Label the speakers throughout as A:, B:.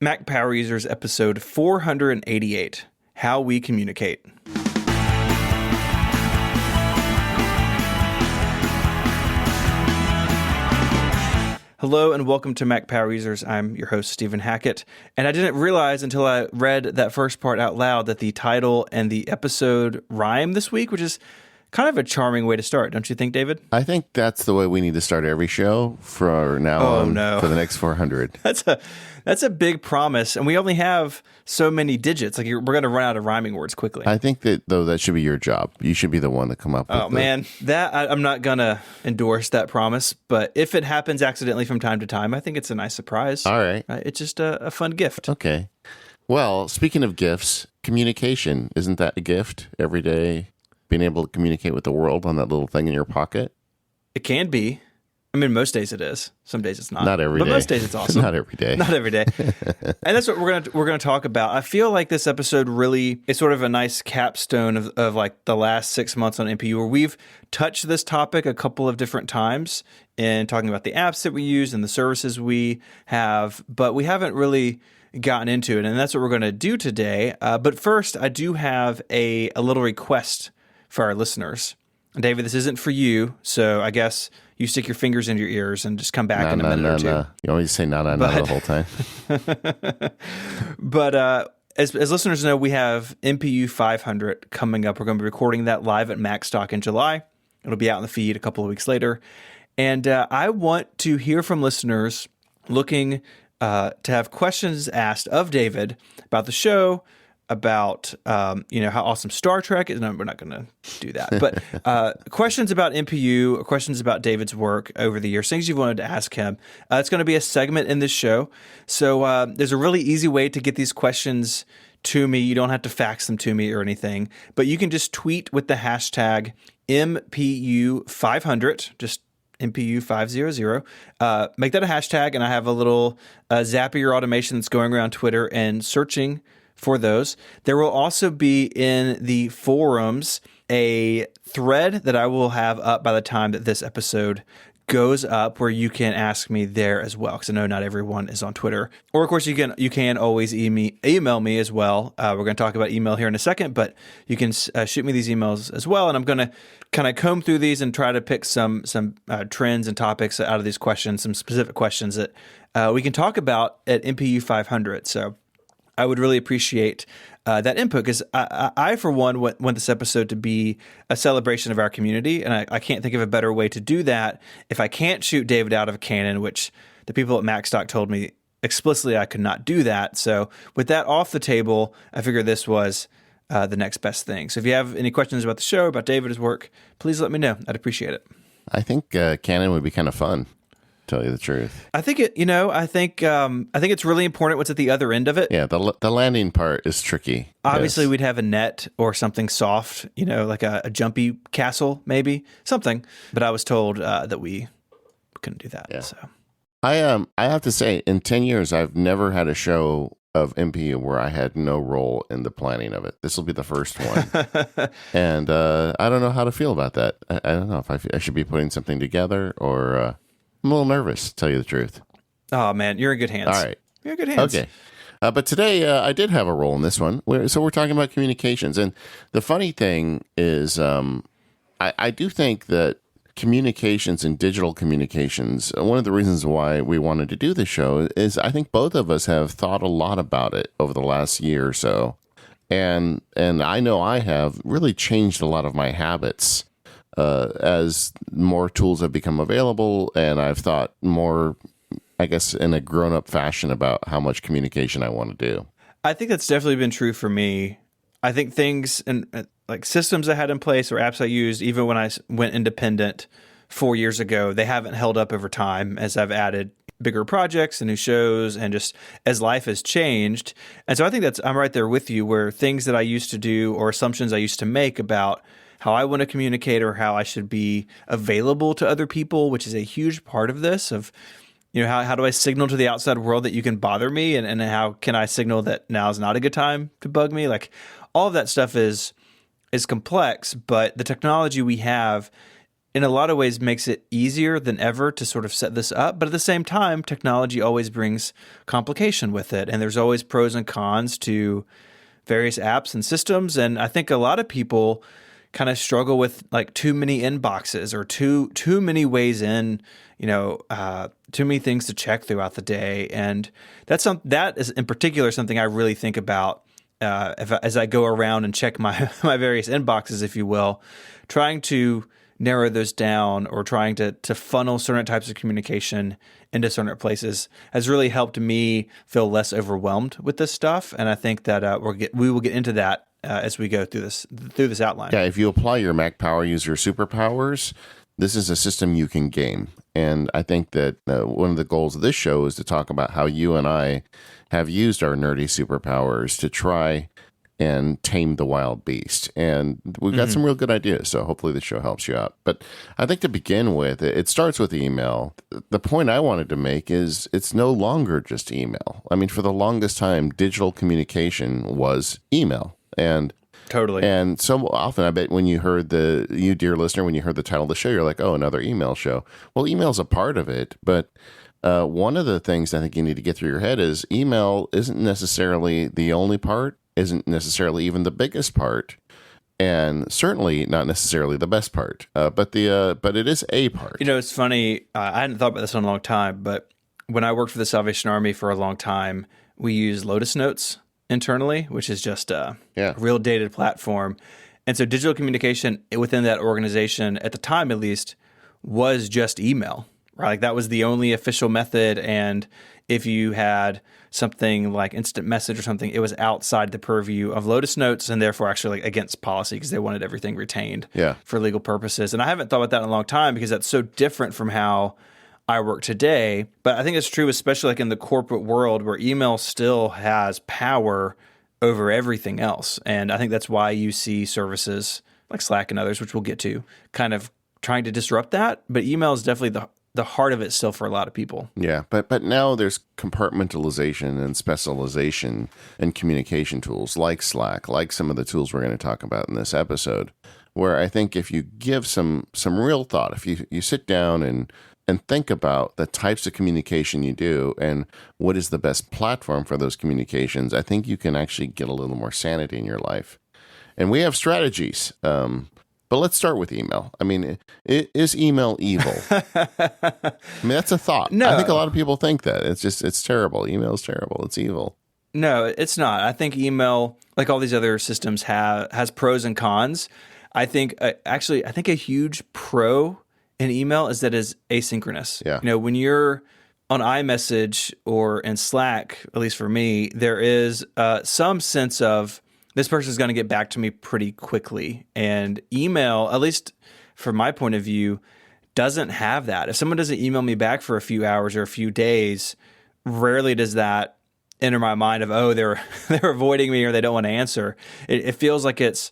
A: Mac Power Users episode 488, How We Communicate. Hello and welcome to Mac Power Users. I'm your host, Stephen Hackett. And I didn't realize until I read that first part out loud that the title and the episode rhyme this week, which is kind of a charming way to start, don't you think, David?
B: I think that's the way we need to start every show for now on for the next 400.
A: That's a big promise, and we only have so many digits. Like we're going to run out of rhyming words quickly.
B: I think that should be your job. You should be the one to come up with it.
A: Oh, man. I'm not going to endorse that promise, but if it happens accidentally from time to time, I think it's a nice surprise.
B: All right.
A: It's just a fun gift.
B: Okay. Well, speaking of gifts, communication, isn't that a gift every day? Being able to communicate with the world on that little thing in your pocket?
A: It can be. I mean, most days it is. Some days it's not.
B: Not every day.
A: But most days it's awesome.
B: Not every day.
A: Not every day. And that's what we're gonna talk about. I feel like this episode really is sort of a nice capstone of like the last 6 months on MPU, where we've touched this topic a couple of different times in talking about the apps that we use and the services we have, but we haven't really gotten into it. And that's what we're going to do today. But first, I do have a little request for our listeners. David, this isn't for you, so I guess you stick your fingers in your ears and just come back in a minute or two.
B: You always say no the whole time.
A: But as listeners know, we have MPU 500 coming up. We're going to be recording that live at MacStock in July. It'll be out in the feed a couple of weeks later. And I want to hear from listeners looking to have questions asked of David about the show, about how awesome Star Trek is. No, we're not going to do that. But questions about MPU, questions about David's work over the years, things you've wanted to ask him. It's going to be a segment in this show. So there's a really easy way to get these questions to me. You don't have to fax them to me or anything, but you can just tweet with the hashtag MPU500, just MPU500. Make that a hashtag, and I have a little Zapier automation that's going around Twitter and searching for those. There will also be in the forums a thread that I will have up by the time that this episode goes up, where you can ask me there as well, because I know not everyone is on Twitter. Or of course you can always email me as well. We're going to talk about email here in a second, but you can shoot me these emails as well, and I'm going to kind of comb through these and try to pick some trends and topics out of these questions, some specific questions that we can talk about at MPU 500. So I would really appreciate that input, because I, for one, want this episode to be a celebration of our community, and I can't think of a better way to do that if I can't shoot David out of a cannon, which the people at MacStock told me explicitly I could not do that. So with that off the table, I figured this was the next best thing. So if you have any questions about the show, about David's work, please let me know. I'd appreciate it.
B: I think cannon would be kind of fun. Tell you the truth,
A: I think I think it's really important what's at the other end of it.
B: Yeah, the landing part is tricky.
A: Obviously, We'd have a net or something soft, like a jumpy castle, maybe something. But I was told that we couldn't do that. Yeah. So
B: I have to say, in 10 years, I've never had a show of MPU where I had no role in the planning of it. This will be the first one, and I don't know how to feel about that. I don't know if I should be putting something together or. I'm a little nervous, to tell you the truth.
A: Oh, man, you're in good hands.
B: All right.
A: You're in good hands.
B: Okay. But today, I did have a role in this one. So we're talking about communications. And the funny thing is, I do think that communications and digital communications, one of the reasons why we wanted to do this show is I think both of us have thought a lot about it over the last year or so. And I know I have really changed a lot of my habits as more tools have become available, and I've thought more, I guess, in a grown-up fashion about how much communication I want to do.
A: I think that's definitely been true for me. I think things and like systems I had in place or apps I used, even when I went independent 4 years ago, they haven't held up over time as I've added bigger projects and new shows, and just as life has changed. And so I think I'm right there with you, where things that I used to do or assumptions I used to make about how I want to communicate or how I should be available to other people, which is a huge part of this, of, how do I signal to the outside world that you can bother me, and how can I signal that now is not a good time to bug me? Like, all of that stuff is complex, but the technology we have in a lot of ways makes it easier than ever to sort of set this up. But at the same time, technology always brings complication with it. And there's always pros and cons to various apps and systems. And I think a lot of people kind of struggle with like too many inboxes or too many ways in, too many things to check throughout the day. And that is in particular something I really think about as I go around and check my various inboxes, if you will, trying to narrow those down or trying to funnel certain types of communication into certain places has really helped me feel less overwhelmed with this stuff. And I think that we will get into that as we go through this outline.
B: Yeah, if you apply your Mac Power User superpowers, this is a system you can game. And I think that one of the goals of this show is to talk about how you and I have used our nerdy superpowers to try and tame the wild beast. And we've got some real good ideas, so hopefully the show helps you out. But I think to begin with, it starts with email. The point I wanted to make is it's no longer just email. I mean, for the longest time, digital communication was email. And
A: totally.
B: And so often, I bet when you heard you, dear listener, when you heard the title of the show, you're like, oh, another email show. Well, email's a part of it, but one of the things I think you need to get through your head is email isn't necessarily the only part, isn't necessarily even the biggest part, and certainly not necessarily the best part. But it is a part.
A: It's funny. I hadn't thought about this in a long time, but when I worked for the Salvation Army for a long time, we used Lotus Notes internally, which is just a real dated platform. And so digital communication within that organization, at the time at least, was just email, right? Like that was the only official method. And if you had something like instant message or something, it was outside the purview of Lotus Notes and therefore actually like against policy because they wanted everything retained for legal purposes. And I haven't thought about that in a long time because that's so different from how I work today. But I think it's true, especially like in the corporate world where email still has power over everything else. And I think that's why you see services like Slack and others, which we'll get to, kind of trying to disrupt that. But email is definitely the heart of it still for a lot of people.
B: Yeah, but now there's compartmentalization and specialization and communication tools like Slack, like some of the tools we're going to talk about in this episode, where I think if you give some real thought, if you sit down and think about the types of communication you do and what is the best platform for those communications, I think you can actually get a little more sanity in your life. And we have strategies. But let's start with email. I mean, is email evil? I mean, that's a thought.
A: No.
B: I think a lot of people think that. It's terrible. Email is terrible. It's evil.
A: No, it's not. I think email, like all these other systems, has pros and cons. I think a huge pro in email is that it's asynchronous.
B: Yeah.
A: When you're on iMessage or in Slack, at least for me, there is some sense of this person is going to get back to me pretty quickly. And email, at least from my point of view, doesn't have that. If someone doesn't email me back for a few hours or a few days, rarely does that enter my mind of, oh, they're avoiding me or they don't want to answer. It feels like it's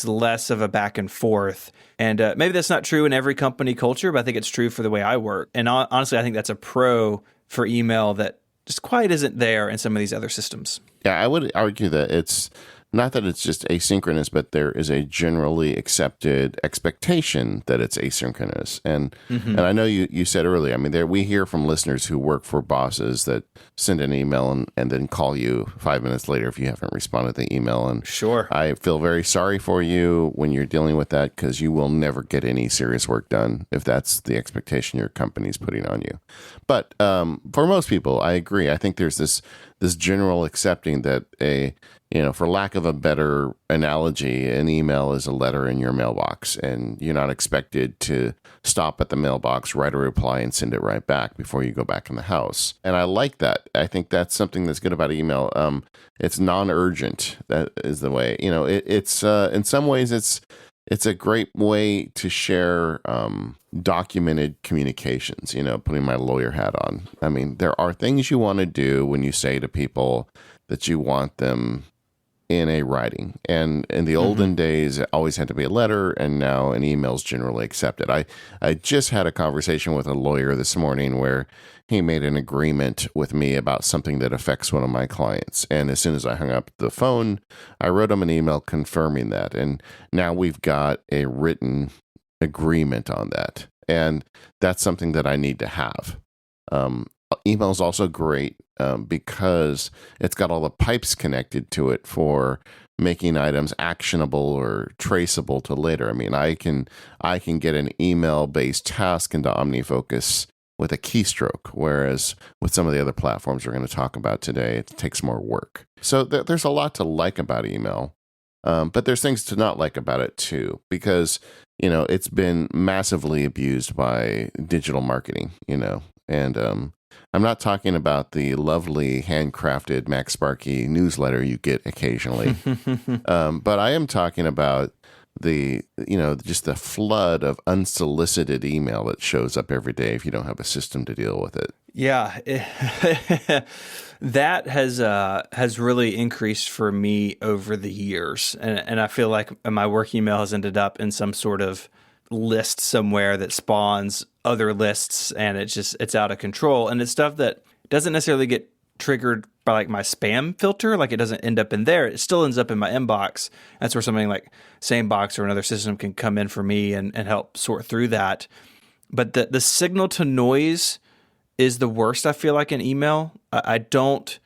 A: less of a back and forth. And maybe that's not true in every company culture, but I think it's true for the way I work. And honestly, I think that's a pro for email that just quite isn't there in some of these other systems.
B: Yeah, I would argue that it's not that it's just asynchronous, but there is a generally accepted expectation that it's asynchronous. And and I know you said earlier, I mean, we hear from listeners who work for bosses that send an email and then call you 5 minutes later if you haven't responded to the email. And
A: sure, I
B: feel very sorry for you when you're dealing with that because you will never get any serious work done if that's the expectation your company's putting on you. But for most people, I agree. I think there's this general accepting that for lack of a better analogy, an email is a letter in your mailbox, and you're not expected to stop at the mailbox, write a reply, and send it right back before you go back in the house. And I like that. I think that's something that's good about email. It's non-urgent. That is the way. It's in some ways it's a great way to share documented communications, putting my lawyer hat on. I mean, there are things you want to do when you say to people that you want them in a writing. And in the olden days, it always had to be a letter, and now an email is generally accepted. I just had a conversation with a lawyer this morning where he made an agreement with me about something that affects one of my clients. And as soon as I hung up the phone, I wrote him an email confirming that. And now we've got a written agreement on that. And that's something that I need to have. Email is also great because it's got all the pipes connected to it for making items actionable or traceable to later. I mean, I can get an email-based task into OmniFocus with a keystroke, whereas with some of the other platforms we're going to talk about today, it takes more work. So there's a lot to like about email, but there's things to not like about it too, because it's been massively abused by digital marketing, and I'm not talking about the lovely handcrafted MacSparky newsletter you get occasionally, but I am talking about just the flood of unsolicited email that shows up every day if you don't have a system to deal with it.
A: Yeah, that has really increased for me over the years, and I feel like my work email has ended up in some sort of list somewhere that spawns other lists, and it's out of control, and it's stuff that doesn't necessarily get triggered by like my spam filter. Like, it doesn't end up in there. It still ends up in my inbox. That's where something like SaneBox or another system can come in for me and help sort through that. But the signal to noise is the worst, I feel like, in email. I don't,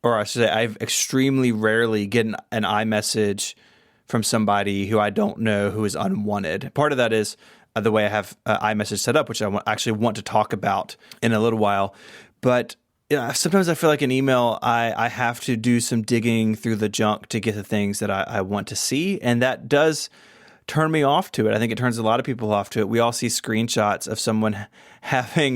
A: or I should say, I extremely rarely get an iMessage from somebody who I don't know who is unwanted. Part of that is the way I have iMessage set up, which I actually want to talk about in a little while. But sometimes I feel like in email, I have to do some digging through the junk to get the things that I want to see. And that does turn me off to it. I think it turns a lot of people off to it. We all see screenshots of someone having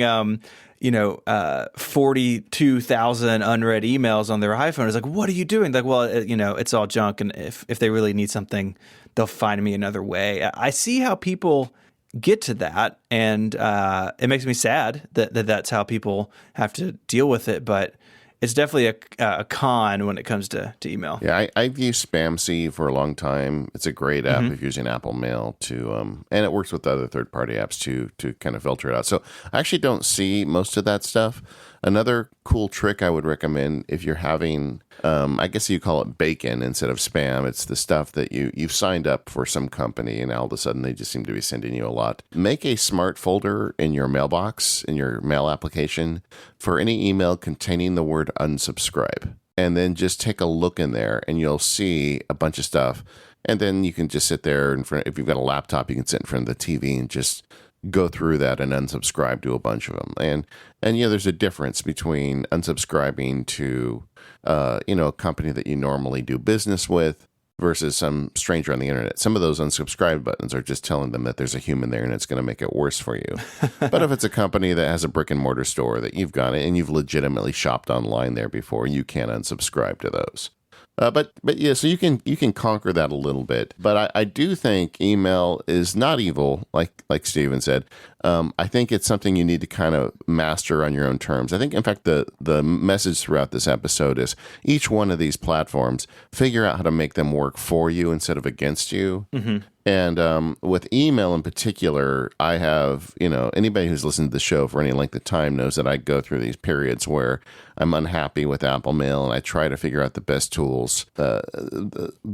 A: 42,000 unread emails on their iPhone. It's like, what are you doing? Like, well, it's all junk. And if they really need something, they'll find me another way. I see how people get to that, and it makes me sad that that's how people have to deal with it. But it's definitely a con when it comes to email.
B: Yeah, I've used SpamC for a long time. It's a great app if you're using Apple Mail and it works with other third-party apps to kind of filter it out. So I actually don't see most of that stuff. Another cool trick I would recommend if you're having, I guess you call it bacon instead of spam. It's the stuff that you've signed up for some company and all of a sudden they just seem to be sending you a lot. Make a smart folder in your mailbox, in your mail application, for any email containing the word unsubscribe. And then just take a look in there and you'll see a bunch of stuff. And then you can just sit there in front, if you've got a laptop, you can sit in front of the TV and just go through that and unsubscribe to a bunch of them. And there's a difference between unsubscribing to, a company that you normally do business with versus some stranger on the internet. Some of those unsubscribe buttons are just telling them that there's a human there and it's going to make it worse for you. But if it's a company that has a brick and mortar store that you've gone in and you've legitimately shopped online there before, you can unsubscribe to those. But yeah, so you can conquer that a little bit. But I do think email is not evil, like Stephen said. I think it's something you need to kind of master on your own terms. I think, in fact, the message throughout this episode is each one of these platforms, figure out how to make them work for you instead of against you. Mm-hmm. And with email in particular, I have, anybody who's listened to the show for any length of time knows that I go through these periods where I'm unhappy with Apple Mail and I try to figure out the best tools. But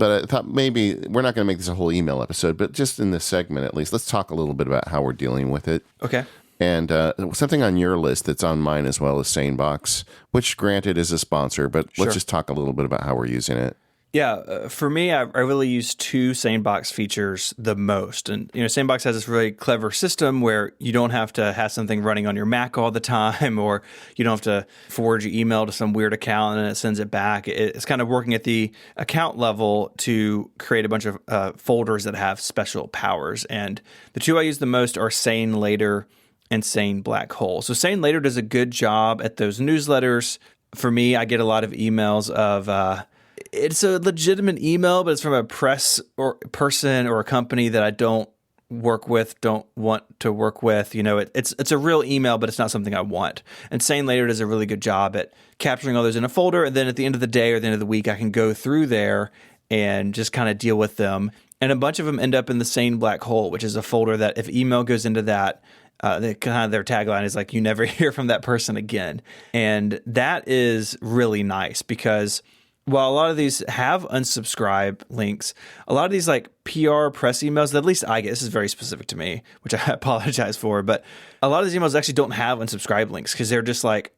B: I thought maybe we're not going to make this a whole email episode, but just in this segment at least, let's talk a little bit about how we're dealing with it.
A: Okay.
B: And something on your list that's on mine as well is SaneBox, which granted is a sponsor, but let's just talk a little bit about how we're using it.
A: Yeah, for me, I really use two SaneBox features the most. And, SaneBox has this really clever system where you don't have to have something running on your Mac all the time, or you don't have to forward your email to some weird account and it sends it back. It's kind of working at the account level to create a bunch of folders that have special powers. And the two I use the most are SaneLater and SaneBlackHole. So SaneLater does a good job at those newsletters. For me, I get a lot of emails of... it's a legitimate email, but it's from a press or person or a company that I don't work with, don't want to work with. It's a real email, but it's not something I want. And SaneLater does a really good job at capturing all those in a folder. And then at the end of the day or the end of the week, I can go through there and just kind of deal with them. And a bunch of them end up in the SaneBlackHole, which is a folder that if email goes into that, their tagline is like, you never hear from that person again. And that is really nice because while a lot of these have unsubscribe links, a lot of these like PR press emails that at least I get, this is very specific to me, which I apologize for, but a lot of these emails actually don't have unsubscribe links because they're just like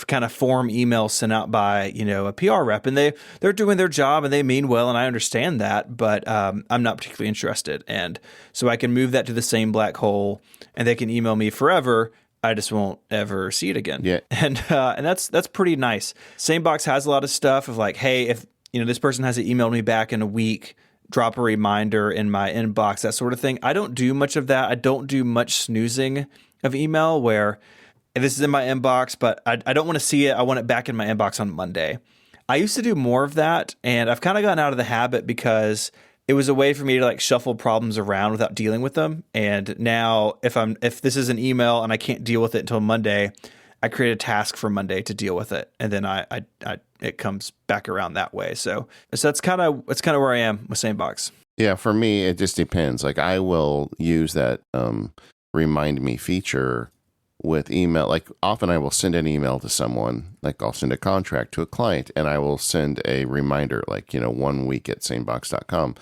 A: kind of form emails sent out by, a PR rep, and they're doing their job and they mean well, and I understand that, but I'm not particularly interested. And so I can move that to the same black hole and they can email me forever. I just won't ever see it again.
B: Yeah.
A: And that's pretty nice. SaneBox has a lot of stuff of like, hey, if this person hasn't emailed me back in a week, drop a reminder in my inbox, that sort of thing. I don't do much of that. I don't do much snoozing of email where if this is in my inbox, but I don't want to see it. I want it back in my inbox on Monday. I used to do more of that, and I've kind of gotten out of the habit because it was a way for me to like shuffle problems around without dealing with them. And now if this is an email and I can't deal with it until Monday, I create a task for Monday to deal with it. And then it comes back around that way. So that's kind of where I am with SaneBox.
B: Yeah, for me, it just depends. Like I will use that remind me feature with email. Like often I will send an email to someone, like I'll send a contract to a client and I will send a reminder like, 1 week at sanebox.com.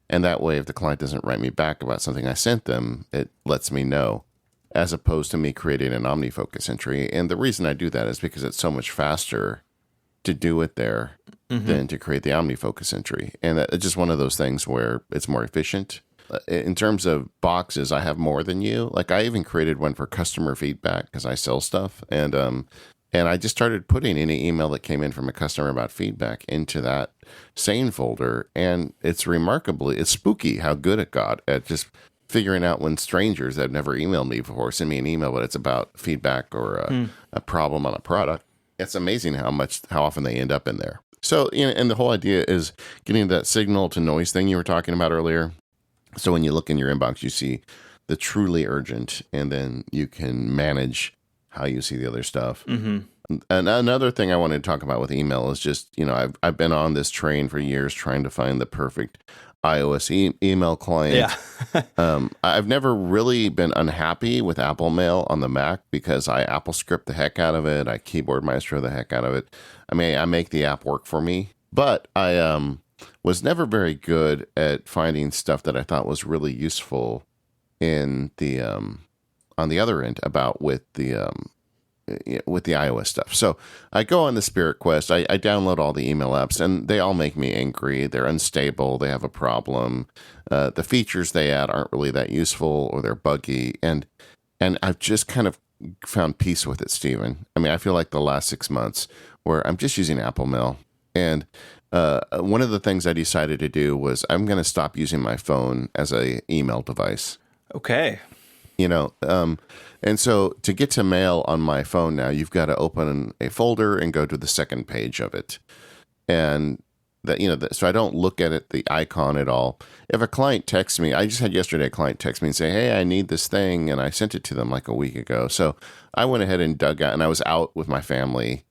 B: And that way, if the client doesn't write me back about something I sent them, it lets me know, as opposed to me creating an OmniFocus entry. And the reason I do that is because it's so much faster to do it there than to create the OmniFocus entry. And it's just one of those things where it's more efficient. In terms of boxes, I have more than you. Like I even created one for customer feedback because I sell stuff. And I just started putting any email that came in from a customer about feedback into that Sane folder. And it's spooky how good it got at just figuring out when strangers that have never emailed me before send me an email, but it's about feedback or a problem on a product. It's amazing how often they end up in there. So, and the whole idea is getting that signal to noise thing you were talking about earlier. So when you look in your inbox, you see the truly urgent, and then you can manage how you see the other stuff. Mm-hmm. And another thing I wanted to talk about with email is just, I've been on this train for years trying to find the perfect iOS email client.
A: Yeah.
B: I've never really been unhappy with Apple Mail on the Mac because I Apple script the heck out of it. I keyboard maestro the heck out of it. I mean, I make the app work for me, but I was never very good at finding stuff that I thought was really useful in the on the other end with the iOS stuff. So I go on the Spirit Quest. I download all the email apps, and they all make me angry. They're unstable. They have a problem. The features they add aren't really that useful, or they're buggy. And I've just kind of found peace with it, Stephen. I mean, I feel like the last 6 months where I'm just using Apple Mail. And one of the things I decided to do was I'm going to stop using my phone as a email device.
A: Okay.
B: And so to get to mail on my phone now, you've got to open a folder and go to the second page of it. And so I don't look at it, the icon at all. If a client texts me, I just had yesterday a client text me and say, hey, I need this thing. And I sent it to them like a week ago. So I went ahead and dug out, and I was out with my family.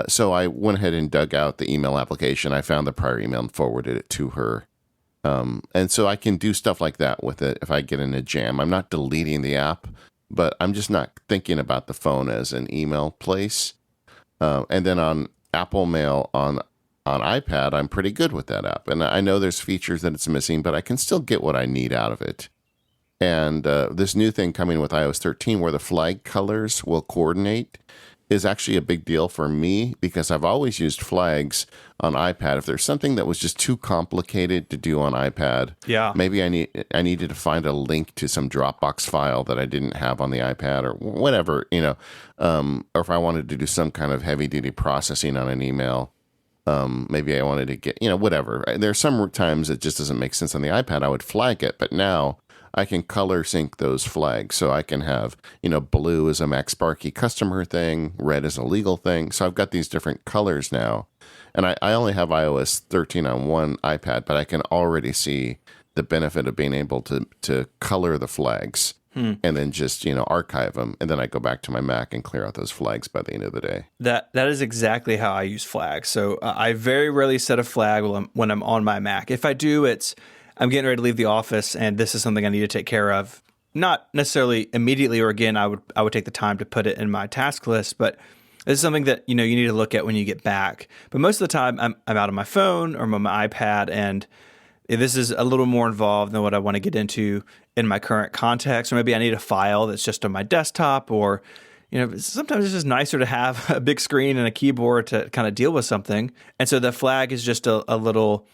B: So I went ahead and dug out the email application. I found the prior email and forwarded it to her. And so I can do stuff like that with it if I get in a jam. I'm not deleting the app, but I'm just not thinking about the phone as an email place. And then on Apple Mail on iPad, I'm pretty good with that app. And I know there's features that it's missing, but I can still get what I need out of it. And this new thing coming with iOS 13 where the flag colors will coordinate is actually a big deal for me because I've always used flags on iPad. If there's something that was just too complicated to do on iPad, maybe I needed to find a link to some Dropbox file that I didn't have on the iPad or whatever, or if I wanted to do some kind of heavy duty processing on an email, maybe I wanted to get, whatever. There's some times it just doesn't make sense on the iPad. I would flag it, but now I can color sync those flags. So I can have, blue is a MacSparky customer thing, red is a legal thing. So I've got these different colors now. And I only have iOS 13 on one iPad, but I can already see the benefit of being able to color the flags and then just, archive them. And then I go back to my Mac and clear out those flags by the end of the day.
A: That is exactly how I use flags. So I very rarely set a flag when I'm on my Mac. If I do, I'm getting ready to leave the office, and this is something I need to take care of. Not necessarily immediately, or again, I would take the time to put it in my task list, but This is something that you need to look at when you get back. But most of the time, I'm out on my phone or on my iPad, and this is a little more involved than what I want to get into in my current context. Or maybe I need a file that's just on my desktop, or sometimes it's just nicer to have a big screen and a keyboard to kind of deal with something. And so the flag is just a little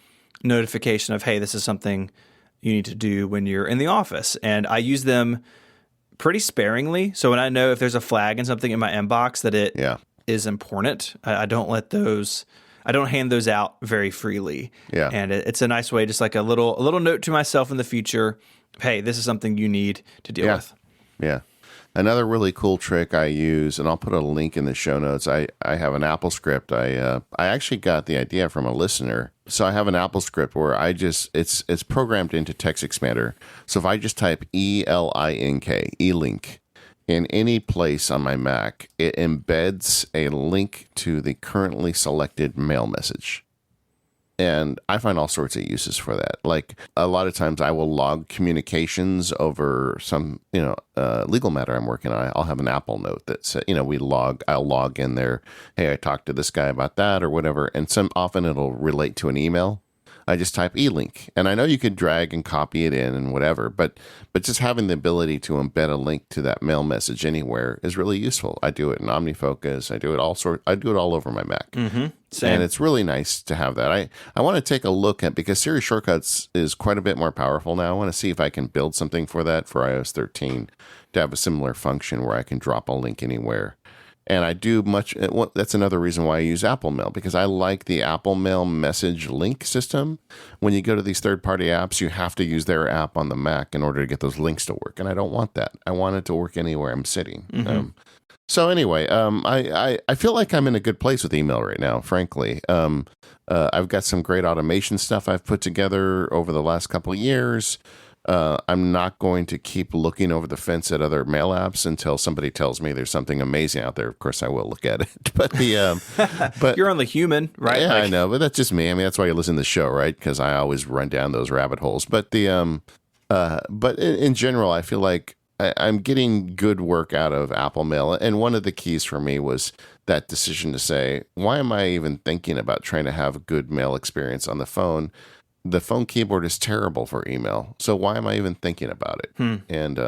A: notification of, hey, this is something you need to do when you're in the office. And I use them pretty sparingly. So when I know if there's a flag and something in my inbox that it is important, I don't hand those out very freely.
B: Yeah.
A: And it's a nice way, just like a little note to myself in the future. Hey, this is something you need to deal with.
B: Yeah. Another really cool trick I use, and I'll put a link in the show notes. I have an Apple script. I actually got the idea from a listener. So I have an Apple script where it's programmed into TextExpander. So if I just type ELINK, E-Link, in any place on my Mac, it embeds a link to the currently selected mail message. And I find all sorts of uses for that. Like a lot of times I will log communications over some, legal matter I'm working on. I'll have an Apple note that says, I'll log in there. Hey, I talked to this guy about that or whatever. And often it'll relate to an email. I just type E-Link. And I know you could drag and copy it in and whatever, but just having the ability to embed a link to that mail message anywhere is really useful. I do it in OmniFocus. I do it all over my Mac.
A: Mm-hmm. Same.
B: And it's really nice to have that. I want to take a look at, because Siri Shortcuts is quite a bit more powerful now. I want to see if I can build something for that for iOS 13 to have a similar function where I can drop a link anywhere. And I do that's another reason why I use Apple Mail, because I like the Apple Mail message link system. When you go to these third-party apps, you have to use their app on the Mac in order to get those links to work. And I don't want that. I want it to work anywhere I'm sitting.
A: Mm-hmm.
B: So anyway, I feel like I'm in a good place with email right now, frankly. I've got some great automation stuff I've put together over the last couple of years. I'm not going to keep looking over the fence at other mail apps until somebody tells me there's something amazing out there. Of course, I will look at it. But
A: you're only human, right?
B: Yeah, I know, but that's just me. I mean, that's why you listen to the show, right? Because I always run down those rabbit holes. But but in general, I feel like I'm getting good work out of Apple Mail. And one of the keys for me was that decision to say, why am I even thinking about trying to have a good mail experience on the phone? The phone keyboard is terrible for email, so why am I even thinking about it? And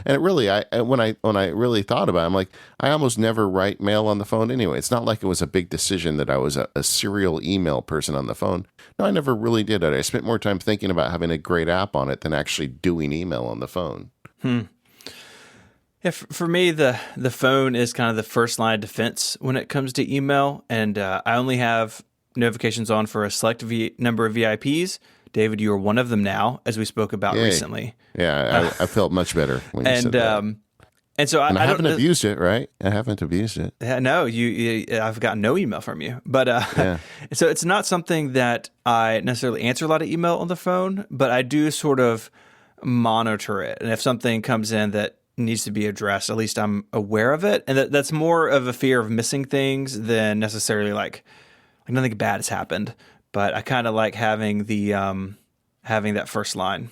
B: it really, when I really thought about it, I'm like, I almost never write mail on the phone anyway. It's not like it was a big decision that I was a serial email person on the phone. No, I never really did it. I spent more time thinking about having a great app on it than actually doing email on the phone.
A: Yeah, for me, the phone is kind of the first line of defense when it comes to email, and I only have notifications on for a select number of VIPs. David, you are one of them now, as we spoke about recently.
B: Yeah, I felt much better when you said that.
A: And so I
B: haven't abused it, right? I haven't abused it.
A: No, I've gotten no email from you. But so it's not something that I necessarily answer a lot of email on the phone, but I do sort of monitor it. And if something comes in that needs to be addressed, at least I'm aware of it. And that's more of a fear of missing things than necessarily like nothing bad has happened, but I kind of like having the having that first line.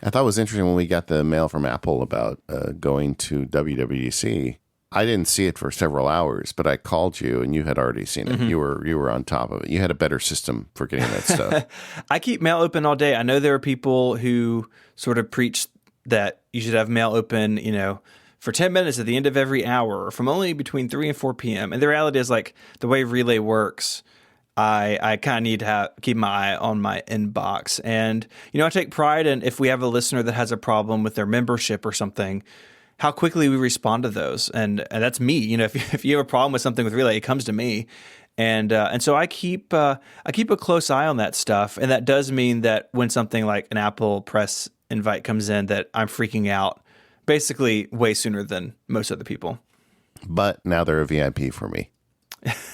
B: I thought it was interesting when we got the mail from Apple about going to WWDC. I didn't see it for several hours, but I called you and you had already seen it. Mm-hmm. You were on top of it. You had a better system for getting that stuff.
A: I keep mail open all day. I know there are people who sort of preach that you should have mail open, for 10 minutes at the end of every hour, or from only between 3 and 4 p.m. And the reality is, like, the way Relay works, I kind of need to keep my eye on my inbox. And, I take pride in if we have a listener that has a problem with their membership or something, how quickly we respond to those. And that's me. If you have a problem with something with Relay, it comes to me. And so I keep a close eye on that stuff. And that does mean that when something like an Apple Press invite comes in, that I'm freaking out basically way sooner than most other people.
B: But now they're a VIP for me.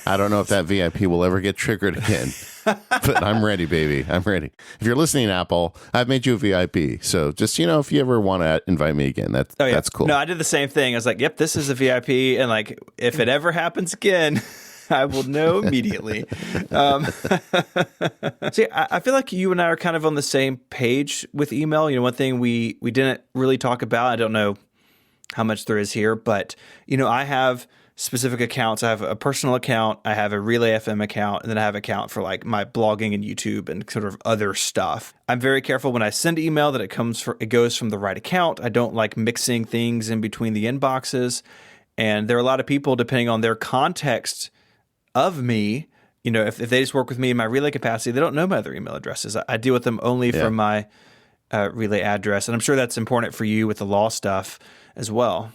B: I don't know if that VIP will ever get triggered again, but I'm ready, baby. I'm ready. If you're listening, Apple, I've made you a VIP. So just, if you ever want to invite me again, that's cool.
A: No, I did the same thing. I was like, yep, this is a VIP. And like, if it ever happens again, I will know immediately. See, I feel like you and I are kind of on the same page with email. One thing we didn't really talk about, I don't know how much there is here, but, I have specific accounts. I have a personal account, I have a Relay FM account, and then I have an account for like my blogging and YouTube and sort of other stuff. I'm very careful when I send email that it goes from the right account. I don't like mixing things in between the inboxes. And there are a lot of people, depending on their context of me, if they just work with me in my Relay capacity, they don't know my other email addresses. I deal with them only from my Relay address. And I'm sure that's important for you with the law stuff as well.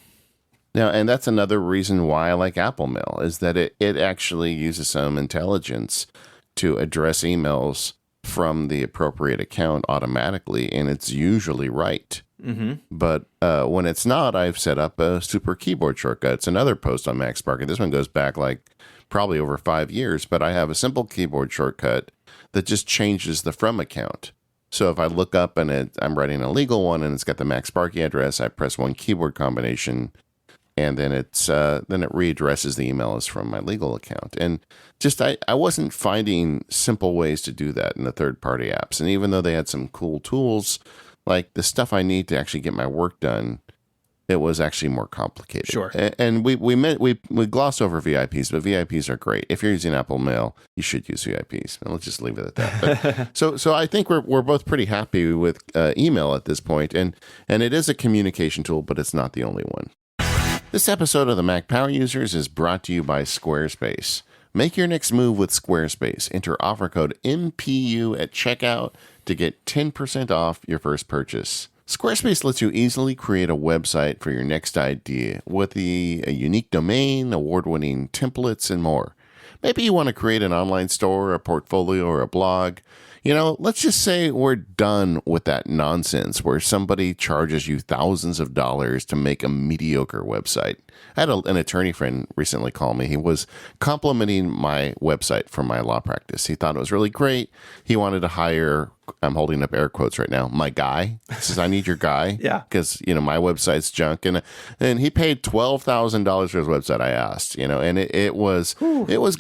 B: Now, and that's another reason why I like Apple Mail, is that it actually uses some intelligence to address emails from the appropriate account automatically, and it's usually right.
A: Mm-hmm.
B: But when it's not, I've set up a super keyboard shortcut. It's another post on MacSpark, and this one goes back like probably over 5 years, but I have a simple keyboard shortcut that just changes the from account. So if I look up and I'm writing a legal one and it's got the MacSparky address, I press one keyboard combination, and then it readdresses the email as from my legal account. And just I wasn't finding simple ways to do that in the third-party apps. And even though they had some cool tools, like the stuff I need to actually get my work done, it was actually more complicated.
A: Sure.
B: And we gloss over VIPs, but VIPs are great. If you're using Apple Mail, you should use VIPs. And let's just leave it at that. But, so I think we're both pretty happy with email at this point. And it is a communication tool, but it's not the only one. This episode of the Mac Power Users is brought to you by Squarespace. Make your next move with Squarespace. Enter offer code MPU at checkout to get 10% off your first purchase. Squarespace lets you easily create a website for your next idea with a unique domain, award-winning templates, and more. Maybe you want to create an online store, a portfolio, or a blog. Let's just say we're done with that nonsense where somebody charges you thousands of dollars to make a mediocre website. I had an attorney friend recently call me. He was complimenting my website for my law practice. He thought it was really great. He wanted to hire, I'm holding up air quotes right now, my guy. He says, I need your guy.
A: Yeah.
B: Because, my website's junk. And he paid $12,000 for his website, I asked, and it was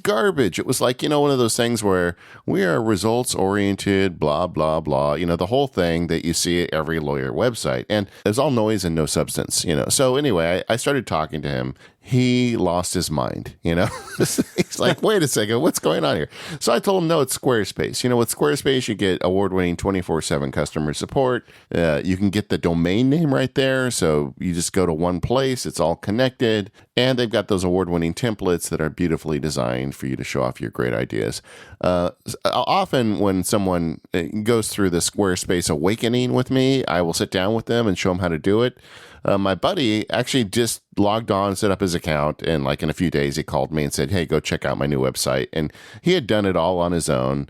B: garbage. It was like, one of those things where we are results oriented, blah, blah, blah, the whole thing that you see at every lawyer website. And it's all noise and no substance, So anyway, I started talking to him. He lost his mind, He's like, wait a second, what's going on here? So I told him, no, it's Squarespace. With Squarespace, you get award-winning 24/7 customer support. You can get the domain name right there. So you just go to one place. It's all connected. And they've got those award-winning templates that are beautifully designed for you to show off your great ideas. Often when someone goes through the Squarespace awakening with me, I will sit down with them and show them how to do it. My buddy actually just logged on, set up his account, and like in a few days, he called me and said, hey, go check out my new website. And he had done it all on his own.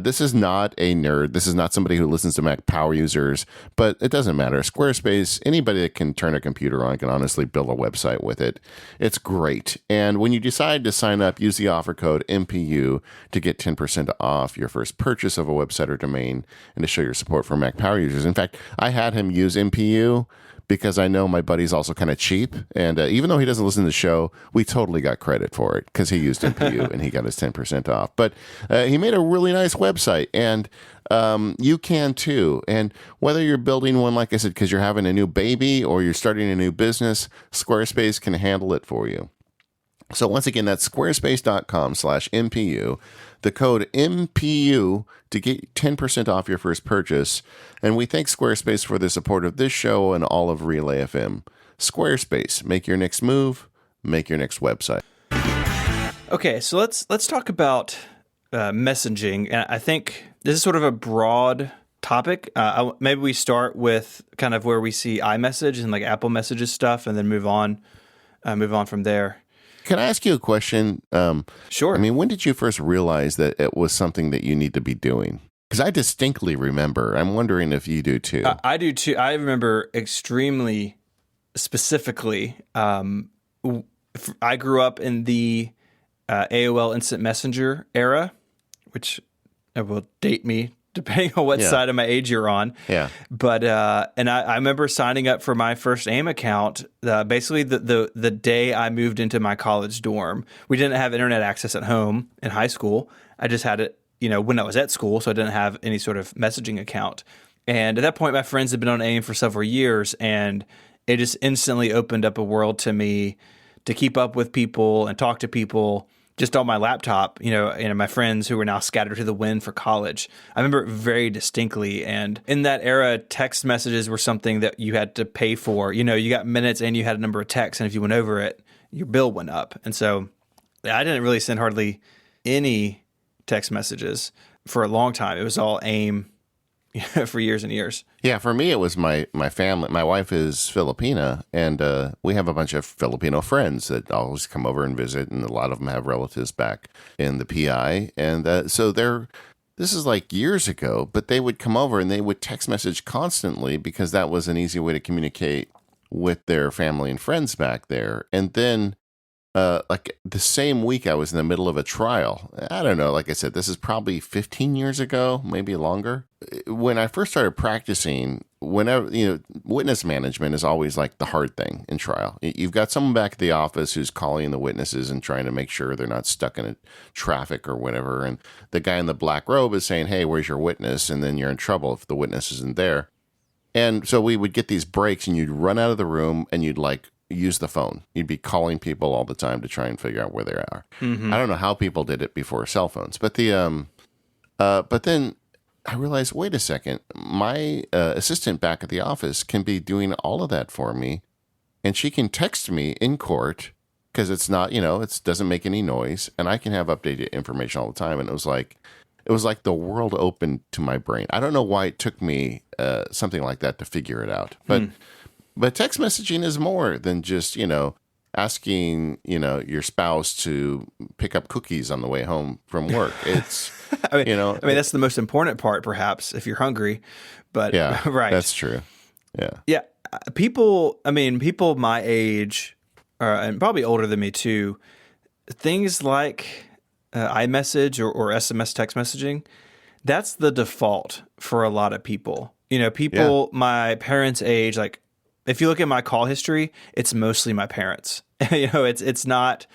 B: This is not a nerd. This is not somebody who listens to Mac Power Users, but it doesn't matter. Squarespace, anybody that can turn a computer on can honestly build a website with it. It's great. And when you decide to sign up, use the offer code MPU to get 10% off your first purchase of a website or domain and to show your support for Mac Power Users. In fact, I had him use MPU because I know my buddy's also kind of cheap. And even though he doesn't listen to the show, we totally got credit for it because he used MPU and he got his 10% off. But he made a really nice website, and you can too. And whether you're building one, like I said, because you're having a new baby or you're starting a new business, Squarespace can handle it for you. So once again, that's squarespace.com/MPU. The code MPU to get 10% off your first purchase. And we thank Squarespace for the support of this show and all of Relay FM. Squarespace, make your next move, make your next website.
A: Okay, so let's talk about messaging. And I think this is sort of a broad topic. Maybe we start with kind of where we see iMessage and like Apple Messages stuff, and then move on from there.
B: Can I ask you a question?
A: Sure.
B: I mean, when did you first realize that it was something that you need to be doing? Because I distinctly remember. I'm wondering if you do too.
A: I do too. I remember extremely specifically. I grew up in the AOL Instant Messenger era, which will date me depending on what side of my age you're on.
B: Yeah.
A: But and I remember signing up for my first AIM account basically the day I moved into my college dorm. We didn't have internet access at home in high school. I just had it, when I was at school, so I didn't have any sort of messaging account. And at that point, my friends had been on AIM for several years, and it just instantly opened up a world to me to keep up with people and talk to people just on my laptop, my friends who were now scattered to the wind for college. I remember it very distinctly. And in that era, text messages were something that you had to pay for. You got minutes and you had a number of texts. And if you went over it, your bill went up. And so I didn't really send hardly any text messages for a long time. It was all AIM for years and years.
B: Yeah, for me, it was my family. My wife is Filipina, and we have a bunch of Filipino friends that always come over and visit, and a lot of them have relatives back in the PI. And so this is like years ago, but they would come over and they would text message constantly because that was an easy way to communicate with their family and friends back there. And then like the same week I was in the middle of a trial. I don't know. Like I said, this is probably 15 years ago, maybe longer. When I first started practicing, whenever, witness management is always like the hard thing in trial. You've got someone back at the office who's calling the witnesses and trying to make sure they're not stuck in a traffic or whatever. And the guy in the black robe is saying, hey, where's your witness? And then you're in trouble if the witness isn't there. And so we would get these breaks and you'd run out of the room and you'd like use the phone. You'd be calling people all the time to try and figure out where they are. Mm-hmm. I don't know how people did it before cell phones, but but then I realized, wait a second, my assistant back at the office can be doing all of that for me, and she can text me in court because it's not, it doesn't make any noise, and I can have updated information all the time. And it was like the world opened to my brain. I don't know why it took me something like that to figure it out, but. But text messaging is more than just, asking, your spouse to pick up cookies on the way home from work. It's,
A: I mean, that's the most important part, perhaps, if you're hungry. But
B: yeah,
A: right.
B: That's true. Yeah.
A: Yeah. People my age, and probably older than me too, things like iMessage or SMS text messaging, that's the default for a lot of people. My parents' age, like, if you look at my call history, it's mostly my parents. It's not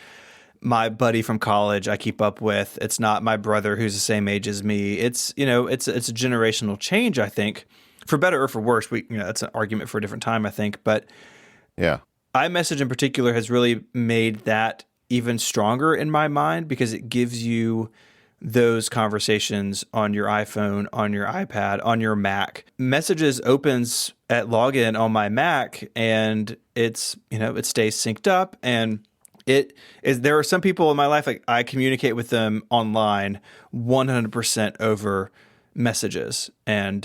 A: my buddy from college I keep up with. It's not my brother who's the same age as me. It's a generational change, I think, for better or for worse. That's an argument for a different time, I think. But
B: yeah,
A: iMessage in particular has really made that even stronger in my mind because it gives you those conversations on your iPhone, on your iPad, on your Mac. Messages opens at login on my Mac, and it stays synced up. And there are some people in my life, like I communicate with them online 100% over messages. And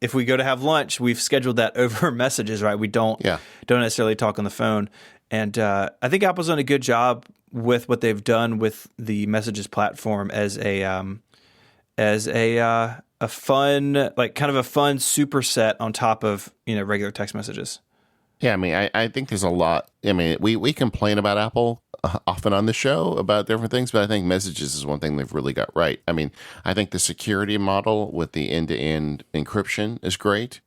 A: if we go to have lunch, we've scheduled that over messages, right? We don't necessarily talk on the phone. And I think Apple's done a good job with what they've done with the Messages platform as a fun, like kind of a fun superset on top of regular text messages.
B: Yeah, I mean, I think there's a lot. I mean, we complain about Apple often on the show about different things, but I think Messages is one thing they've really got right. I mean, I think the security model with the end-to-end encryption is great.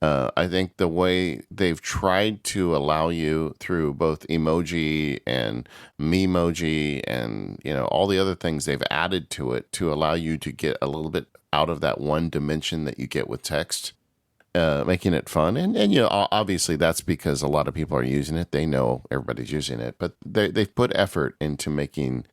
B: I think the way they've tried to allow you through both emoji and Memoji and, all the other things they've added to it to allow you to get a little bit out of that one dimension that you get with text, making it fun. And obviously that's because a lot of people are using it. They know everybody's using it, but they've put effort into making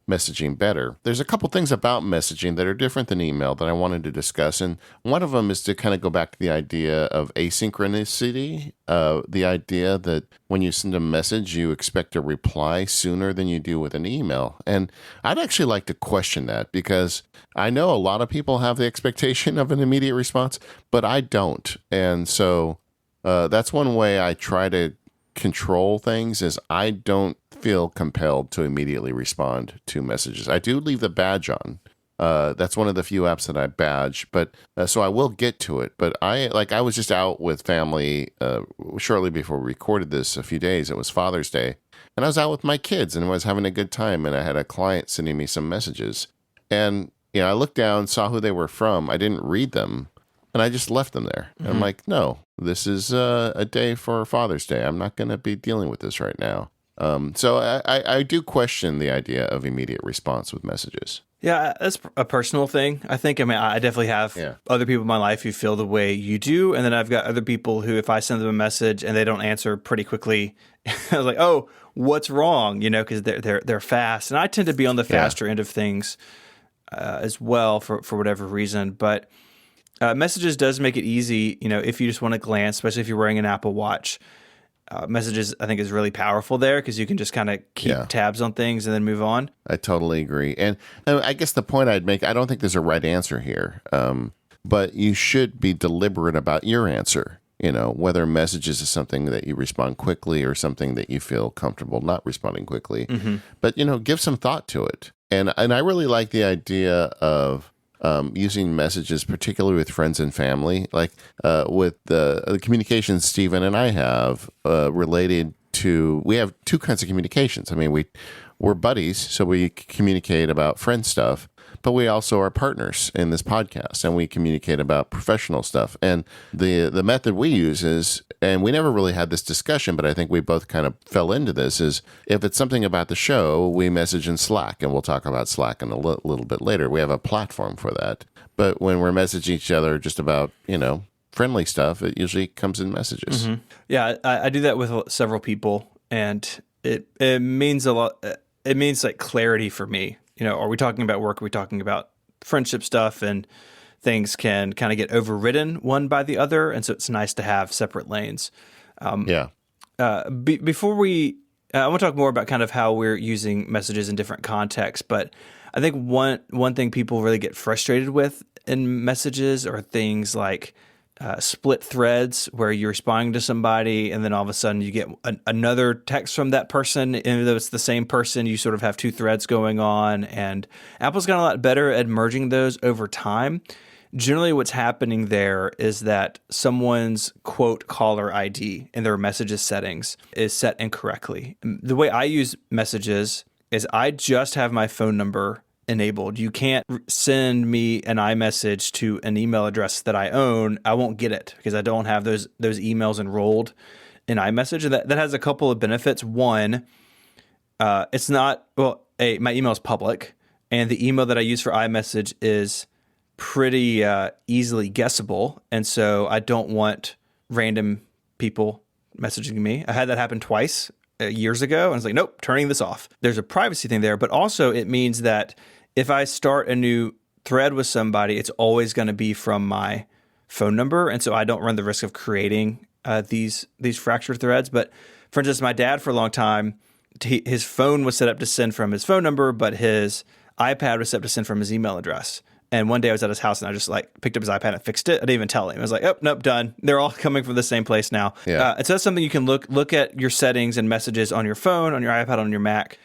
B: messaging better. There's a couple things about messaging that are different than email that I wanted to discuss. And one of them is to kind of go back to the idea of asynchronicity, the idea that when you send a message, you expect a reply sooner than you do with an email. And I'd actually like to question that because I know a lot of people have the expectation of an immediate response, but I don't. And so that's one way I try to control things is I don't feel compelled to immediately respond to messages. I do leave the badge on. That's one of the few apps that I badge, but so I will get to it. But I was just out with family shortly before we recorded this a few days. It was Father's Day, and I was out with my kids and I was having a good time. And I had a client sending me some messages, and I looked down, saw who they were from. I didn't read them, and I just left them there. Mm-hmm. I'm like, no, this is a day for Father's Day. I'm not going to be dealing with this right now. So I do question the idea of immediate response with messages.
A: Yeah, that's a personal thing. I think, I definitely have other people in my life who feel the way you do. And then I've got other people who, if I send them a message and they don't answer pretty quickly, I was like, oh, what's wrong, because they're fast. And I tend to be on the faster end of things as well for whatever reason. But Messages does make it easy, if you just want to glance, especially if you're wearing an Apple Watch. Messages, I think, is really powerful there because you can just kind of keep tabs on things and then move on.
B: I totally agree. And I guess the point I'd make, I don't think there's a right answer here, but you should be deliberate about your answer, whether Messages is something that you respond quickly or something that you feel comfortable not responding quickly. Mm-hmm. But, give some thought to it. And I really like the idea of using Messages, particularly with friends and family, like with the communications Stephen and I have related to. We have two kinds of communications. I mean, we're buddies, so we communicate about friend stuff, but we also are partners in this podcast, and we communicate about professional stuff. And the method we use is, and we never really had this discussion, but I think we both kind of fell into this, is if it's something about the show, we message in Slack, and we'll talk about Slack in a little bit later. We have a platform for that. But when we're messaging each other just about, friendly stuff, it usually comes in Messages.
A: Mm-hmm. Yeah, I do that with several people, and it means a lot. It means like clarity for me. Are we talking about work? Are we talking about friendship stuff? And things can kind of get overridden one by the other. And so it's nice to have separate lanes. Before I want to talk more about kind of how we're using Messages in different contexts. But I think one thing people really get frustrated with in Messages are things like split threads where you're responding to somebody and then all of a sudden you get another text from that person. Even though it's the same person, you sort of have two threads going on. And Apple's gotten a lot better at merging those over time. Generally, what's happening there is that someone's quote caller ID in their Messages settings is set incorrectly. The way I use Messages is I just have my phone number enabled. You can't send me an iMessage to an email address that I own. I won't get it because I don't have those emails enrolled in iMessage. And that has a couple of benefits. One, it's not, my email is public, and the email that I use for iMessage is pretty easily guessable. And so I don't want random people messaging me. I had that happen twice years ago. And I was like, nope, turning this off. There's a privacy thing there, but also it means that if I start a new thread with somebody, it's always going to be from my phone number. And so I don't run the risk of creating these fractured threads. But for instance, my dad for a long time, his phone was set up to send from his phone number, but his iPad was set up to send from his email address. And one day I was at his house and I just picked up his iPad and fixed it. I didn't even tell him. I was like, oh, nope, done. They're all coming from the same place now.
B: Yeah.
A: And so that's something you can look at your settings and Messages on your phone, on your iPad, on your Mac.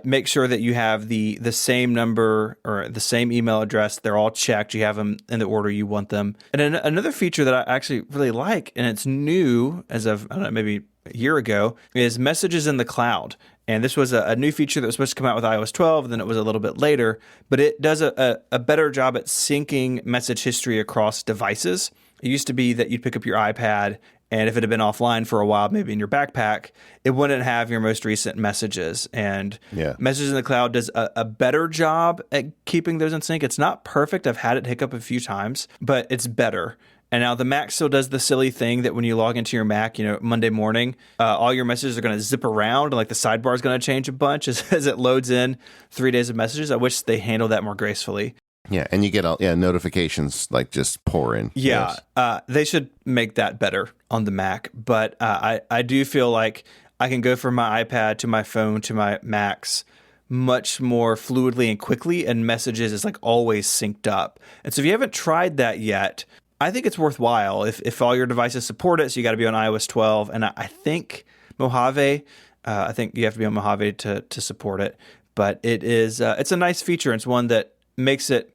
A: Make sure that you have the same number or the same email address. They're all checked. You have them in the order you want them. And then another feature that I actually really like, and it's new as of, I don't know, maybe a year ago, is Messages in the cloud. And this was a new feature that was supposed to come out with iOS 12, and then it was a little bit later. But it does a better job at syncing message history across devices. It used to be that you'd pick up your iPad, and if it had been offline for a while, maybe in your backpack, it wouldn't have your most recent messages. And Messages in the cloud does a better job at keeping those in sync. It's not perfect. I've had it hiccup a few times, but it's better. And now the Mac still does the silly thing that when you log into your Mac, Monday morning, all your messages are going to zip around, and the sidebar is going to change a bunch as it loads in 3 days of messages. I wish they handled that more gracefully.
B: Yeah, and you get notifications just pour in.
A: Yeah,
B: yes.
A: They should make that better on the Mac. But I do feel like I can go from my iPad to my phone to my Macs much more fluidly and quickly, and Messages is always synced up. And so if you haven't tried that yet, I think it's worthwhile if all your devices support it. So you got to be on iOS 12, and I think Mojave. I think you have to be on Mojave to support it. But it's a nice feature. It's one that makes it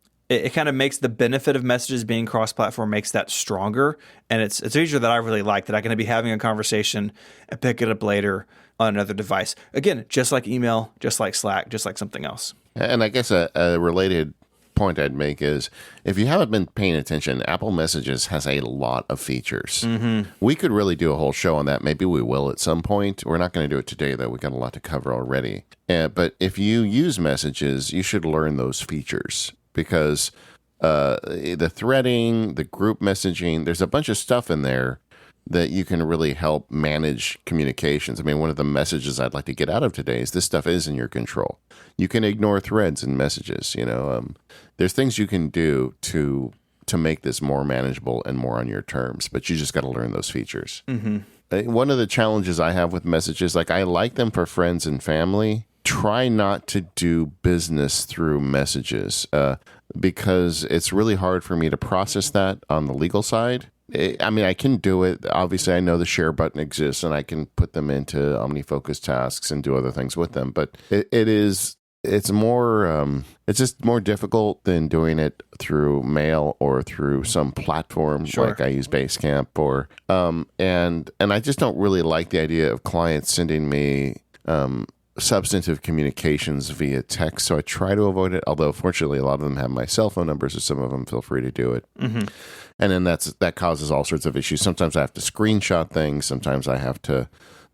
A: kind of makes the benefit of Messages being cross-platform makes that stronger. And it's a feature that I really like, that I can be having a conversation and pick it up later on another device. Again, just like email, just like Slack, just like something else.
B: And I guess a related point I'd make is, if you haven't been paying attention, Apple Messages has a lot of features. Mm-hmm. We could really do a whole show on that. Maybe we will at some point. We're not going to do it today, though. We've got a lot to cover already. But if you use Messages, you should learn those features, because the threading, the group messaging, there's a bunch of stuff in there that you can really help manage communications. I mean, one of the messages I'd like to get out of today is this stuff is in your control. You can ignore threads and messages. There's things you can do to make this more manageable and more on your terms, but you just got to learn those features. One of the challenges I have with messages, like I like them for friends and family. Try not to do business through messages because it's really hard for me to process that on the legal side. I can do it. Obviously, I know the share button exists and I can put them into OmniFocus tasks and do other things with them. But it's just more difficult than doing it through mail or through some platform like I use Basecamp and I just don't really like the idea of clients sending me substantive communications via text, so I try to avoid it, although fortunately a lot of them have my cell phone number, so some of them feel free to do it. And then that causes all sorts of issues. Sometimes I have to screenshot things, sometimes I have to,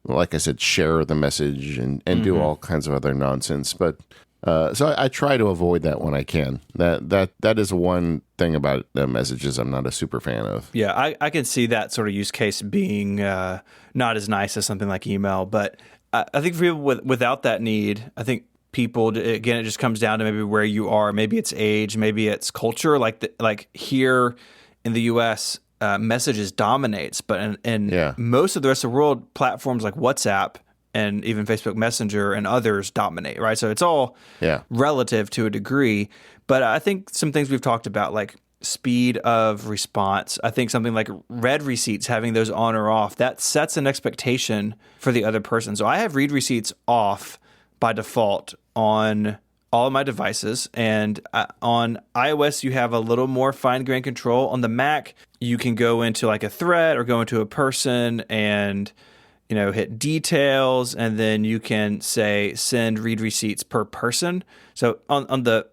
B: like I said, share the message and do all kinds of other nonsense, but so I try to avoid that when I can. That is one thing about the messages I'm not a super fan of.
A: Yeah, I can see that sort of use case being not as nice as something like email, but I think for people without that need, I think people, again, it just comes down to maybe where you are. Maybe it's age, maybe it's culture. Like here in the U.S., messages dominates, but in most of the rest of the world, platforms like WhatsApp and even Facebook Messenger and others dominate, right? So it's all relative to a degree. But I think some things we've talked about, like speed of response. I think something like read receipts, having those on or off, that sets an expectation for the other person. So I have read receipts off by default on all of my devices. And on iOS, you have a little more fine-grained control. On the Mac, you can go into like a thread or go into a person and hit details, and then you can say send read receipts per person. So on the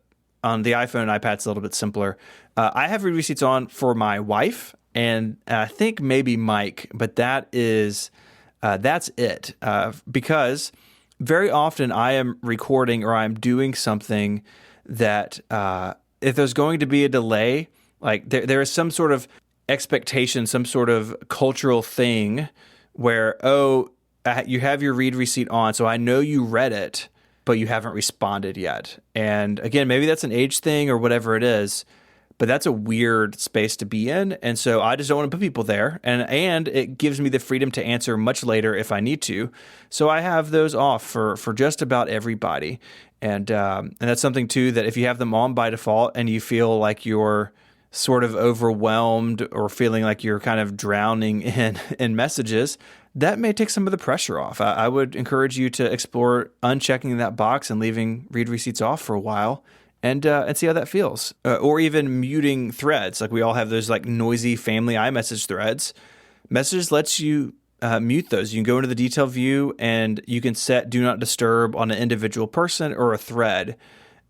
A: iPhone and iPad, it's a little bit simpler. I have read receipts on for my wife and I think maybe Mike, but that's it. Because very often I am recording or I'm doing something that if there's going to be a delay, like there is some sort of expectation, some sort of cultural thing where, you have your read receipt on, so I know you read it, but you haven't responded yet. And again, maybe that's an age thing or whatever it is, but that's a weird space to be in. And so I just don't want to put people there. And it gives me the freedom to answer much later if I need to. So I have those off for just about everybody. And that's something too, that if you have them on by default and you feel like you're sort of overwhelmed or feeling like you're kind of drowning in messages, that may take some of the pressure off. I would encourage you to explore unchecking that box and leaving read receipts off for a while and see how that feels. Or even muting threads. Like we all have those like noisy family iMessage threads. Messages lets you mute those. You can go into the detail view and you can set do not disturb on an individual person or a thread.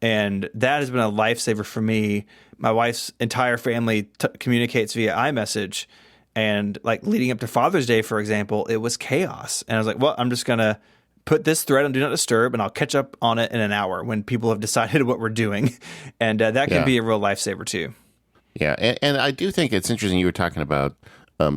A: And that has been a lifesaver for me. My wife's entire family communicates via iMessage. And like leading up to Father's Day, for example, it was chaos. And I was like, well, I'm just going to put this thread on Do Not Disturb and I'll catch up on it in an hour when people have decided what we're doing. And that can be a real lifesaver too.
B: Yeah. And I do think it's interesting you were talking about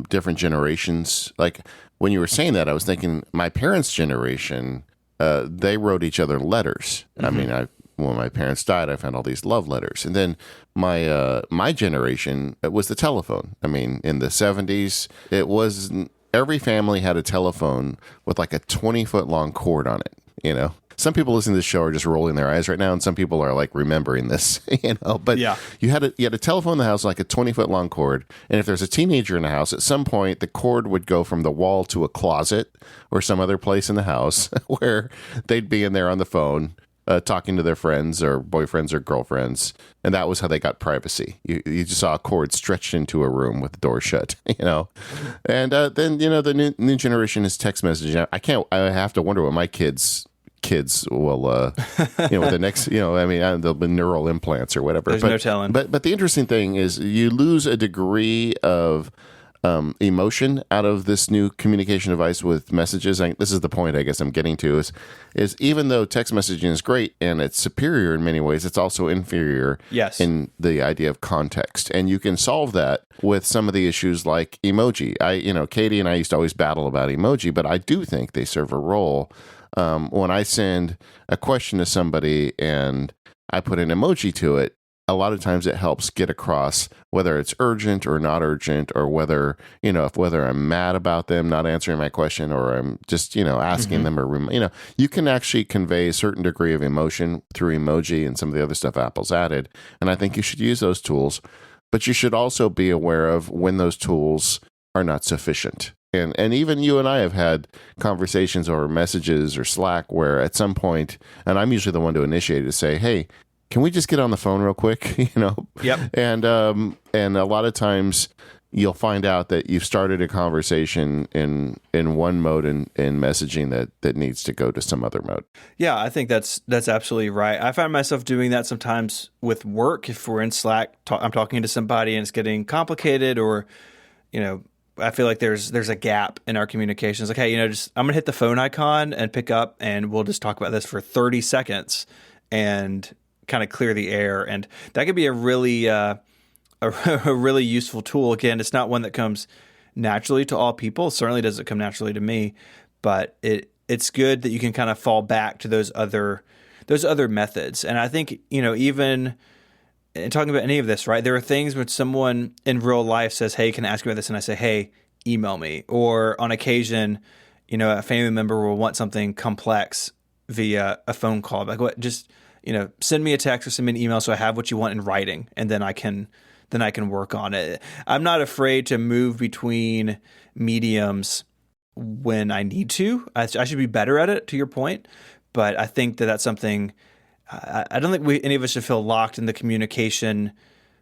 B: different generations. Like when you were saying that, I was thinking my parents' generation, they wrote each other letters. Mm-hmm. I mean, when my parents died, I found all these love letters. And then my generation, it was the telephone. I mean, in the 70s, it was every family had a telephone with like a 20-foot long cord on it, Some people listening to this show are just rolling their eyes right now, and some people are like remembering this, But you had a telephone in the house, like a 20-foot long cord, and if there's a teenager in the house, at some point the cord would go from the wall to a closet or some other place in the house where they'd be in there on the phone. Talking to their friends or boyfriends or girlfriends, and that was how they got privacy. You just saw a cord stretched into a room with the door shut, And then the new generation is text messaging. I have to wonder what my kids will with the next there'll be neural implants or whatever.
A: There's no telling.
B: But the interesting thing is you lose a degree of emotion out of this new communication device with messages. This is the point I guess I'm getting to is even though text messaging is great and it's superior in many ways, it's also inferior
A: Yes.
B: in the idea of context. And you can solve that with some of the issues like emoji. Katie and I used to always battle about emoji, but I do think they serve a role. When I send a question to somebody and I put an emoji to it, a lot of times it helps get across whether it's urgent or not urgent, or whether I'm mad about them not answering my question, or I'm just, asking them, or, you can actually convey a certain degree of emotion through emoji and some of the other stuff Apple's added. And I think you should use those tools, but you should also be aware of when those tools are not sufficient. And even you and I have had conversations or messages or Slack where at some point, and I'm usually the one to initiate it, to say, hey, can we just get on the phone real quick?
A: Yep.
B: And a lot of times you'll find out that you've started a conversation in one mode in messaging that needs to go to some other mode.
A: Yeah, I think that's absolutely right. I find myself doing that sometimes with work. If we're in Slack, I'm talking to somebody and it's getting complicated, or, I feel like there's a gap in our communications. Like, hey, I'm going to hit the phone icon and pick up, and we'll just talk about this for 30 seconds and kind of clear the air. And that could be a really a really useful tool. Again, it's not one that comes naturally to all people. It certainly doesn't come naturally to me, but it's good that you can kind of fall back to those other methods. And I think, even in talking about any of this, right, there are things when someone in real life says, hey, can I ask you about this? And I say, hey, email me. Or on occasion, a family member will want something complex via a phone call. Like, what? Just, send me a text or send me an email so I have what you want in writing, and then I can work on it. I'm not afraid to move between mediums when I need to. I should be better at it, to your point, but I think that that's something. I don't think any of us should feel locked in the communication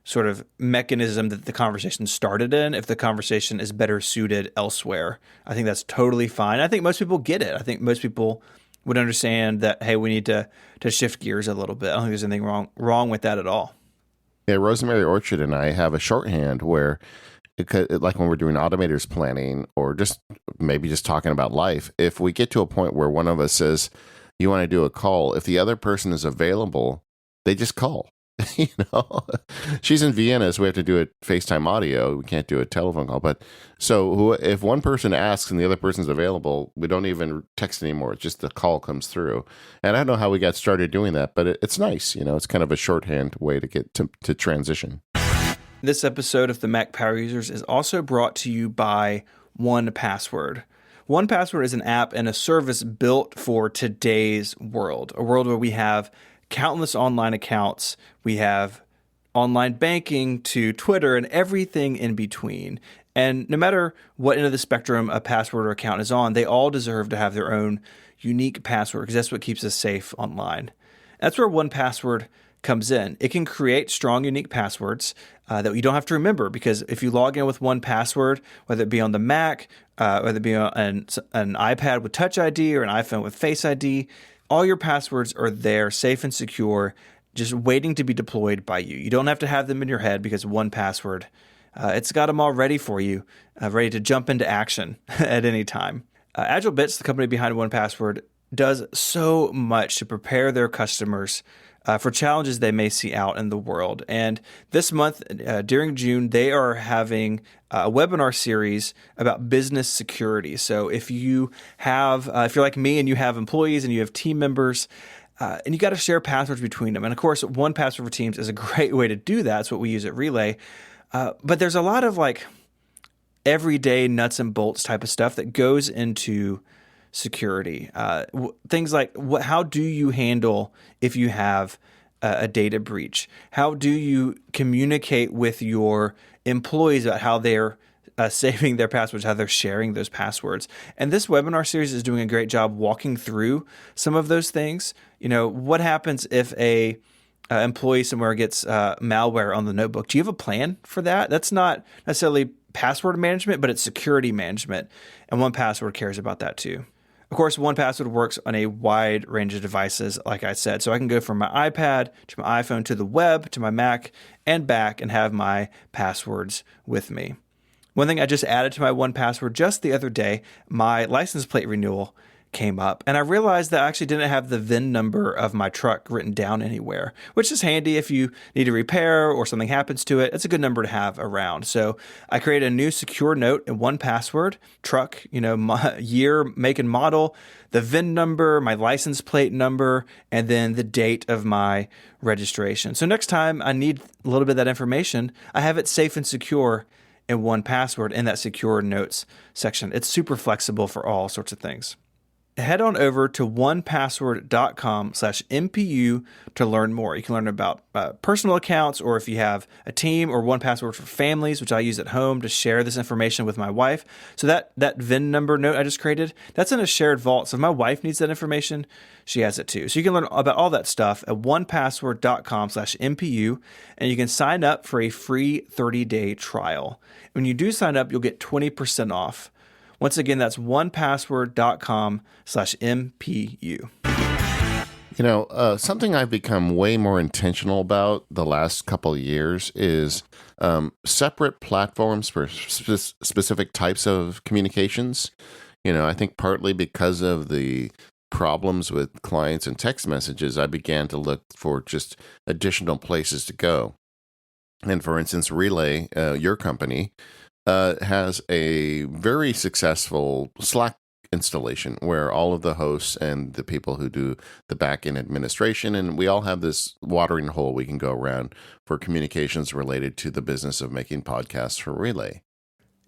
A: sort of mechanism that the conversation started in if the conversation is better suited elsewhere. I think that's totally fine. I think most people get it. I think most people would understand that, hey, we need to shift gears a little bit. I don't think there's anything wrong with that at all.
B: Yeah, Rosemary Orchard and I have a shorthand where, like when we're doing automators planning or just maybe just talking about life, if we get to a point where one of us says, you want to do a call, if the other person is available, they just call. She's in Vienna, so we have to do a FaceTime audio. We can't do a telephone call. But so if one person asks and the other person's available, we don't even text anymore. It's just the call comes through. And I don't know how we got started doing that, but it's nice. It's kind of a shorthand way to get to transition.
A: This episode of the Mac Power Users is also brought to you by 1Password. 1Password is an app and a service built for today's world, a world where we have countless online accounts, we have online banking to Twitter and everything in between. And no matter what end of the spectrum a password or account is on, they all deserve to have their own unique password, because that's what keeps us safe online. That's where 1Password comes in. It can create strong, unique passwords that you don't have to remember, because if you log in with 1Password, whether it be on the Mac, whether it be on an iPad with Touch ID or an iPhone with Face ID, all your passwords are there, safe and secure, just waiting to be deployed by you. You don't have to have them in your head, because 1Password, it's got them all ready for you, ready to jump into action at any time. AgileBits, the company behind 1Password, does so much to prepare their customers for challenges they may see out in the world. And this month, during June, they are having a webinar series about business security. So if you have, if you're like me and you have employees and you have team members, and you got to share passwords between them. And of course, 1Password for Teams is a great way to do that. It's what we use at Relay. But there's a lot of everyday nuts and bolts type of stuff that goes into security. Things like how do you handle if you have a data breach? How do you communicate with your employees about how they're saving their passwords, how they're sharing those passwords? And this webinar series is doing a great job walking through some of those things. What happens if a employee somewhere gets malware on the notebook? Do you have a plan for that? That's not necessarily password management, but it's security management. And 1Password cares about that too. Of course, 1Password works on a wide range of devices, like I said. So I can go from my iPad to my iPhone to the web to my Mac and back and have my passwords with me. One thing I just added to my 1Password just the other day, my license plate renewal came up, and I realized that I actually didn't have the VIN number of my truck written down anywhere, which is handy if you need a repair or something happens to it. It's a good number to have around. So I created a new secure note in 1Password, truck, year, make, and model, the VIN number, my license plate number, and then the date of my registration. So next time I need a little bit of that information, I have it safe and secure in 1Password in that secure notes section. It's super flexible for all sorts of things. Head on over to onepassword.com/MPU to learn more. You can learn about personal accounts, or if you have a team, or 1Password for families, which I use at home to share this information with my wife. So that VIN number note I just created, that's in a shared vault. So if my wife needs that information, she has it too. So you can learn about all that stuff at onepassword.com/MPU, and you can sign up for a free 30-day trial. When you do sign up, you'll get 20% off. Once again, that's onepassword.com/MPU.
B: Something I've become way more intentional about the last couple of years is separate platforms for specific types of communications. I think partly because of the problems with clients and text messages, I began to look for just additional places to go. And for instance, Relay, your company, has a very successful Slack installation where all of the hosts and the people who do the back-end administration, and we all have this watering hole we can go around for communications related to the business of making podcasts for Relay.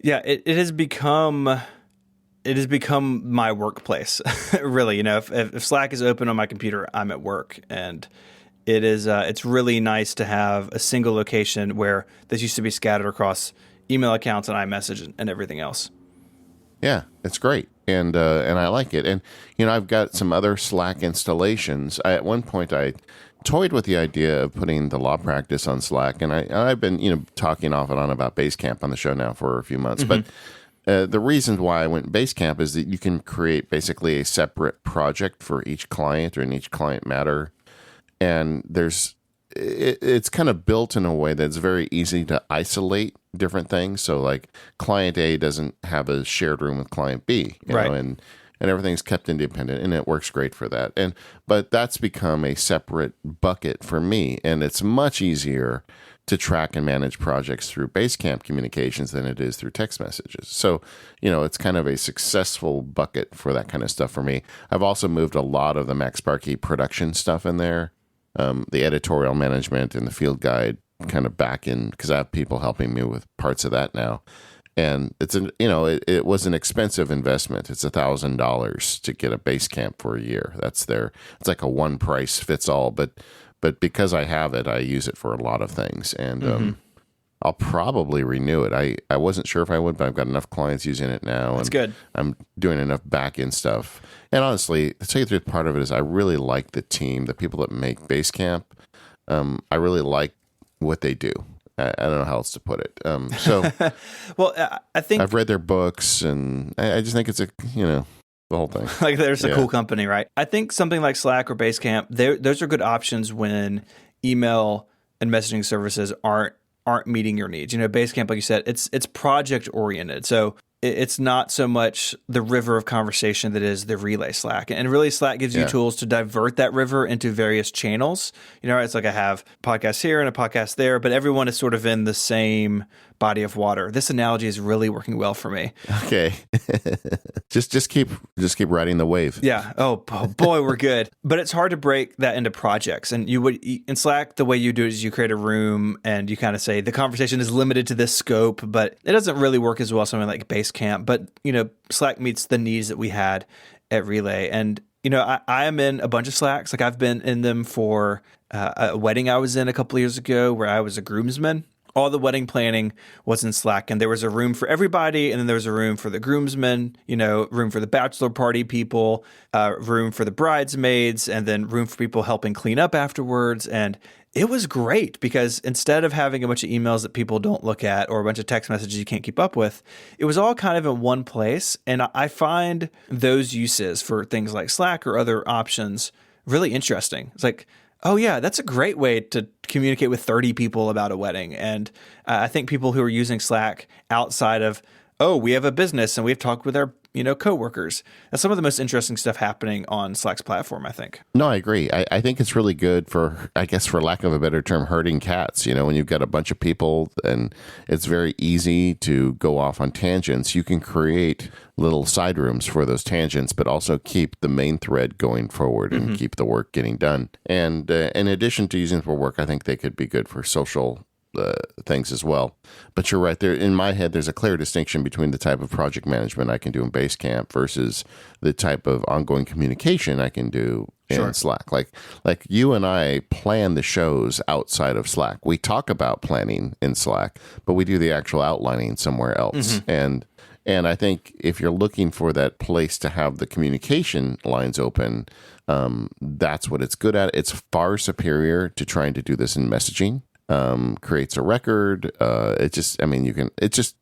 A: Yeah, it has become my workplace. Really, if Slack is open on my computer, I'm at work, and it's really nice to have a single location where this used to be scattered across email accounts and iMessage and everything else.
B: Yeah, it's great. And I like it. And, I've got some other Slack installations. At one point, I toyed with the idea of putting the law practice on Slack. And I've been, talking off and on about Basecamp on the show now for a few months. Mm-hmm. But the reason why I went Basecamp is that you can create basically a separate project for each client or in each client matter. And it's kind of built in a way that's very easy to isolate different things. So like client A doesn't have a shared room with client B,
A: right.
B: And everything's kept independent, and it works great for that. But that's become a separate bucket for me, and it's much easier to track and manage projects through Basecamp communications than it is through text messages. So, it's kind of a successful bucket for that kind of stuff for me. I've also moved a lot of the MacSparky production stuff in there. The editorial management and the field guide kind of back in, because I have people helping me with parts of that now. And it was an expensive investment. It's $1,000 to get a Basecamp for a year. It's like a one price fits all, but because I have it, I use it for a lot of things. And I'll probably renew it. I wasn't sure if I would, but I've got enough clients using it now.
A: That's good.
B: I'm doing enough back-end stuff. And honestly, to tell you the truth, part of it is I really like the team, the people that make Basecamp. I really like what they do. I don't know how else to put it.
A: Well, I think
B: I've read their books, and I just think it's the whole thing.
A: Like there's a cool company, right? I think something like Slack or Basecamp, those are good options when email and messaging services aren't meeting your needs. Basecamp, like you said, it's project oriented. So it's not so much the river of conversation that is the Relay Slack. And really Slack gives you tools to divert that river into various channels. It's like I have podcasts here and a podcast there, but everyone is sort of in the same body of water. This analogy is really working well for me.
B: Okay. just keep riding the wave.
A: Yeah. Oh boy, we're good. But it's hard to break that into projects. And in Slack, the way you do it is you create a room and you kind of say the conversation is limited to this scope, but it doesn't really work as well something like Basecamp. But Slack meets the needs that we had at Relay. And I am in a bunch of Slacks. Like I've been in them for a wedding I was in a couple of years ago where I was a groomsman. All the wedding planning was in Slack, and there was a room for everybody, and then there was a room for the groomsmen, room for the bachelor party people, room for the bridesmaids, and then room for people helping clean up afterwards. And it was great because instead of having a bunch of emails that people don't look at or a bunch of text messages you can't keep up with, it was all kind of in one place. And I find those uses for things like Slack or other options really interesting. It's like Oh, yeah, that's a great way to communicate with 30 people about a wedding. And I think people who are using Slack outside of, oh, we have a business and we've talked with our, coworkers. That's some of the most interesting stuff happening on Slack's platform, I think.
B: No, I agree. I think it's really good for, I guess, for lack of a better term, herding cats. When you've got a bunch of people and it's very easy to go off on tangents, you can create little side rooms for those tangents, but also keep the main thread going forward and keep the work getting done. And in addition to using them for work, I think they could be good for social things as well. But you're right there. In my head, there's a clear distinction between the type of project management I can do in Basecamp versus the type of ongoing communication I can do in Slack. Like you and I plan the shows outside of Slack. We talk about planning in Slack, but we do the actual outlining somewhere else. And I think if you're looking for that place to have the communication lines open, that's what it's good at. It's far superior to trying to do this in messaging. Creates a record. It's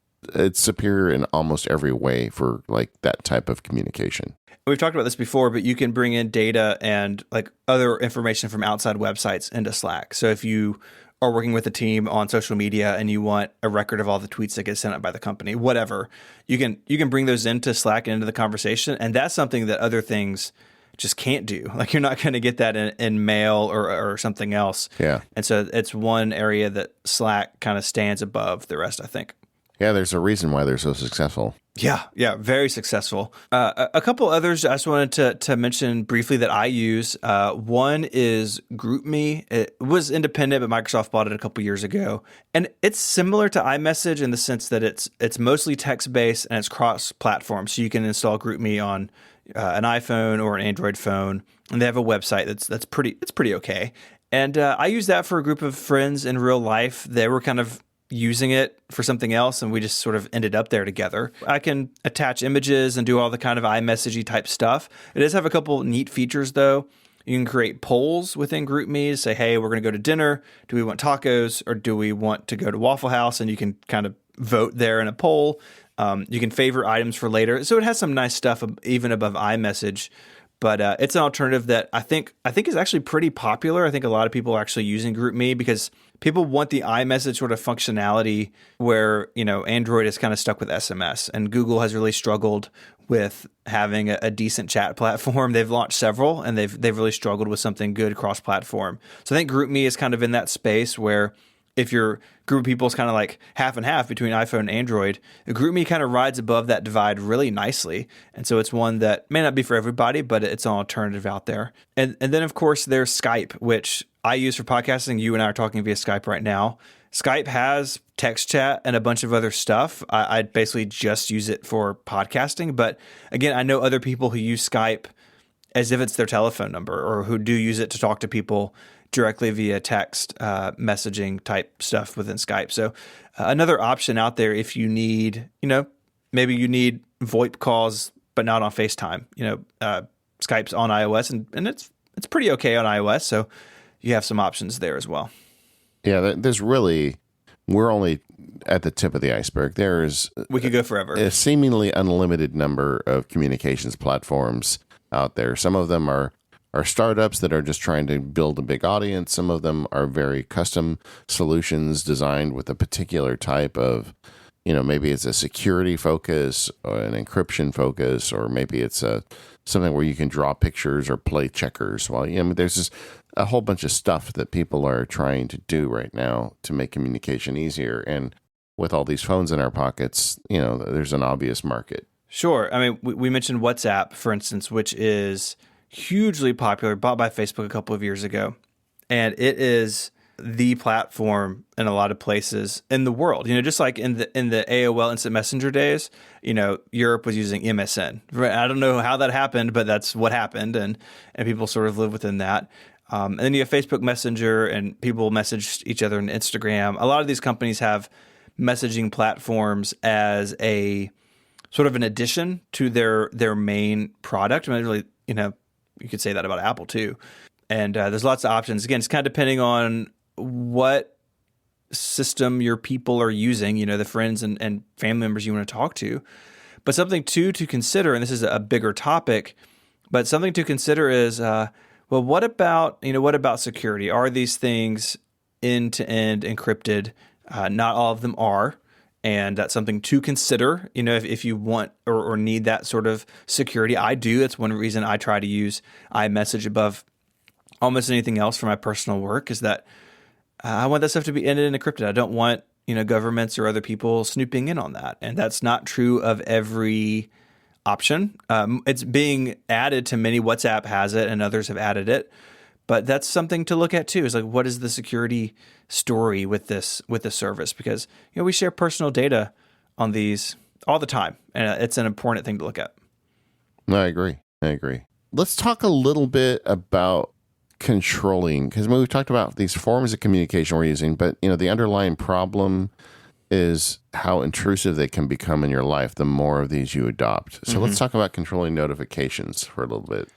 B: superior in almost every way for like that type of communication.
A: We've talked about this before, but you can bring in data and like other information from outside websites into Slack. So if you are working with a team on social media and you want a record of all the tweets that get sent out by the company, whatever, you can bring those into Slack and into the conversation. And that's something that other things just can't do. Like you're not going to get that in mail or something else.
B: Yeah.
A: And so it's one area that Slack kind of stands above the rest, I think.
B: Yeah, there's a reason why they're so successful.
A: Yeah, very successful. A couple others I just wanted to mention briefly that I use. One is GroupMe. It was independent, but Microsoft bought it a couple years ago. And it's similar to iMessage in the sense that it's mostly text-based and it's cross-platform. So you can install GroupMe on an iPhone or an Android phone, and they have a website that's pretty okay. And I use that for a group of friends in real life. They were kind of using it for something else, and we just sort of ended up there together. I can attach images and do all the kind of iMessagey type stuff. It does have a couple neat features, though. You can create polls within GroupMe to say, hey, we're going to go to dinner. Do we want tacos or do we want to go to Waffle House? And you can kind of vote there in a poll. You can favorite items for later. So it has some nice stuff even above iMessage. But it's an alternative that I think is actually pretty popular. I think a lot of people are actually using GroupMe because people want the iMessage sort of functionality where, Android is kind of stuck with SMS, and Google has really struggled with having a decent chat platform. They've launched several, and they've really struggled with something good cross-platform. So I think GroupMe is kind of in that space where if your group of people is kind of like half and half between iPhone and Android, GroupMe kind of rides above that divide really nicely. And so it's one that may not be for everybody, but it's an alternative out there. And then, of course, there's Skype, which I use for podcasting. You and I are talking via Skype right now. Skype has text chat and a bunch of other stuff. I basically just use it for podcasting. But again, I know other people who use Skype as if it's their telephone number or who do use it to talk to people directly via text messaging type stuff within Skype. So another option out there if you need, maybe you need VoIP calls, but not on FaceTime. Skype's on iOS and it's pretty okay on iOS. So you have some options there as well.
B: Yeah, we're only at the tip of the iceberg.
A: We could go forever.
B: A seemingly unlimited number of communications platforms out there. Some of them are startups that are just trying to build a big audience. Some of them are very custom solutions designed with a particular type of, maybe it's a security focus or an encryption focus, or maybe it's something where you can draw pictures or play checkers. Well, there's just a whole bunch of stuff that people are trying to do right now to make communication easier. And with all these phones in our pockets, there's an obvious market.
A: Sure. I mean, we mentioned WhatsApp, for instance, which is hugely popular, bought by Facebook a couple of years ago. And it is the platform in a lot of places in the world. Just like in the AOL Instant Messenger days, Europe was using MSN. Right? I don't know how that happened, but that's what happened, and people sort of live within that. And then you have Facebook Messenger, and people message each other on Instagram. A lot of these companies have messaging platforms as a sort of an addition to their main product. I mean, really, you could say that about Apple too. And there's lots of options. Again, it's kind of depending on what system your people are using, the friends and family members you want to talk to. But something to consider, and this is a bigger topic, but something to consider is Well, what about security? Are these things end-to-end encrypted? Not all of them are, and that's something to consider. If you want or need that sort of security, I do. That's one reason I try to use iMessage above almost anything else for my personal work, is that I want that stuff to be end-to-end encrypted. I don't want governments or other people snooping in on that, and that's not true of every option. It's being added to many. WhatsApp has it, and others have added it. But that's something to look at too. Is like, what is the security story with this service? Because we share personal data on these all the time, and it's an important thing to look at.
B: No, I agree. Let's talk a little bit about controlling, because we've talked about these forms of communication we're using, but the underlying problem is how intrusive they can become in your life the more of these you adopt. So let's talk about controlling notifications for a little bit.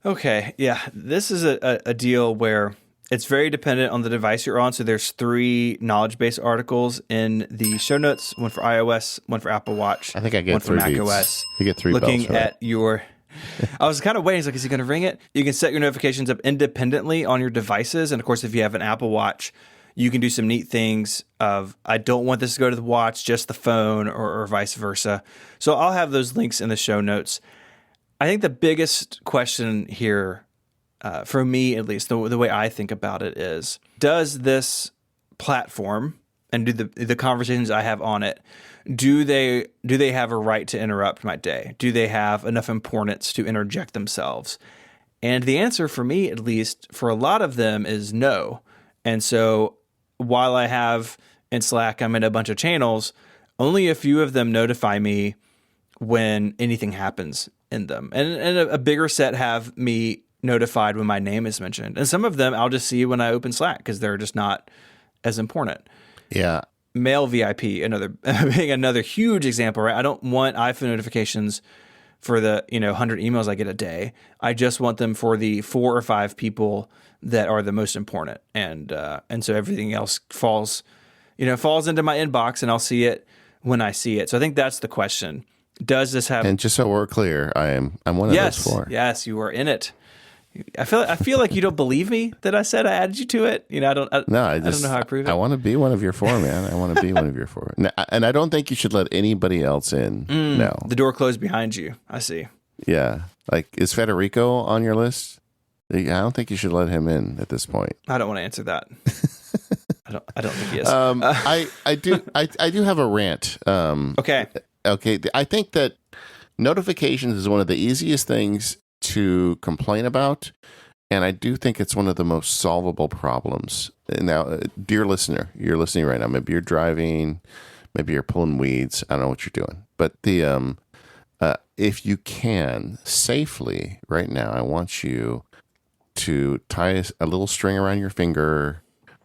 A: Okay, yeah. This is a deal where it's very dependent on the device you're on. So there's 3 knowledge base articles in the show notes, one for iOS, one for Apple Watch,
B: I think I get
A: one for
B: 3
A: Mac
B: beats.
A: OS.
B: You get 3
A: looking
B: bells, right?
A: at your... I was kind of waiting. It's like, is he going to ring it? You can set your notifications up independently on your devices. And of course, if you have an Apple Watch, you can do some neat things of, I don't want this to go to the watch, just the phone, or vice versa. So I'll have those links in the show notes. I think the biggest question here, for me at least, the way I think about it is, does this platform and do the conversations I have on it, do they have a right to interrupt my day? Do they have enough importance to interject themselves? And the answer for me, at least, for a lot of them is no. And so while I have in Slack, I'm in a bunch of channels, only a few of them notify me when anything happens in them. And a bigger set have me notified when my name is mentioned. And some of them I'll just see when I open Slack because they're just not as important.
B: Yeah.
A: Mail VIP, being another huge example, right? I don't want iPhone notifications for the 100 emails I get a day. I just want them for the 4 or 5 people that are the most important, and so everything else falls into my inbox, and I'll see it when I see it. So I think that's the question: does this have?
B: And just so we're clear, I'm one of those 4.
A: Yes, you are in it. I feel like you don't believe me that I said I added you to it. I don't know how I prove it.
B: I want to be one of your 4, man. I want to be one of your 4. And I don't think you should let anybody else in. No.
A: The door closed behind you. I see.
B: Yeah. Like, is Federico on your list? I don't think you should let him in at this point.
A: I don't want to answer that. I don't think he is.
B: I do have a rant.
A: Okay.
B: I think that notifications is one of the easiest things to complain about, and I do think it's one of the most solvable problems. Now, dear listener, you're listening right now. Maybe you're driving, maybe you're pulling weeds. I don't know what you're doing, but if you can safely right now, I want you to tie a little string around your finger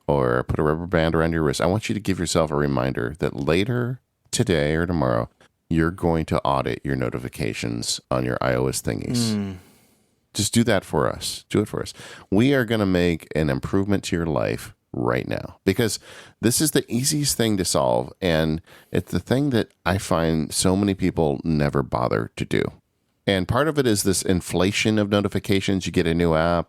B: or put a rubber band around your wrist. I want you to give yourself a reminder that later today or tomorrow, you're going to audit your notifications on your iOS thingies. Just do that for us. Do it for us. We are going to make an improvement to your life right now because this is the easiest thing to solve. And it's the thing that I find so many people never bother to do. And part of it is this inflation of notifications. You get a new app.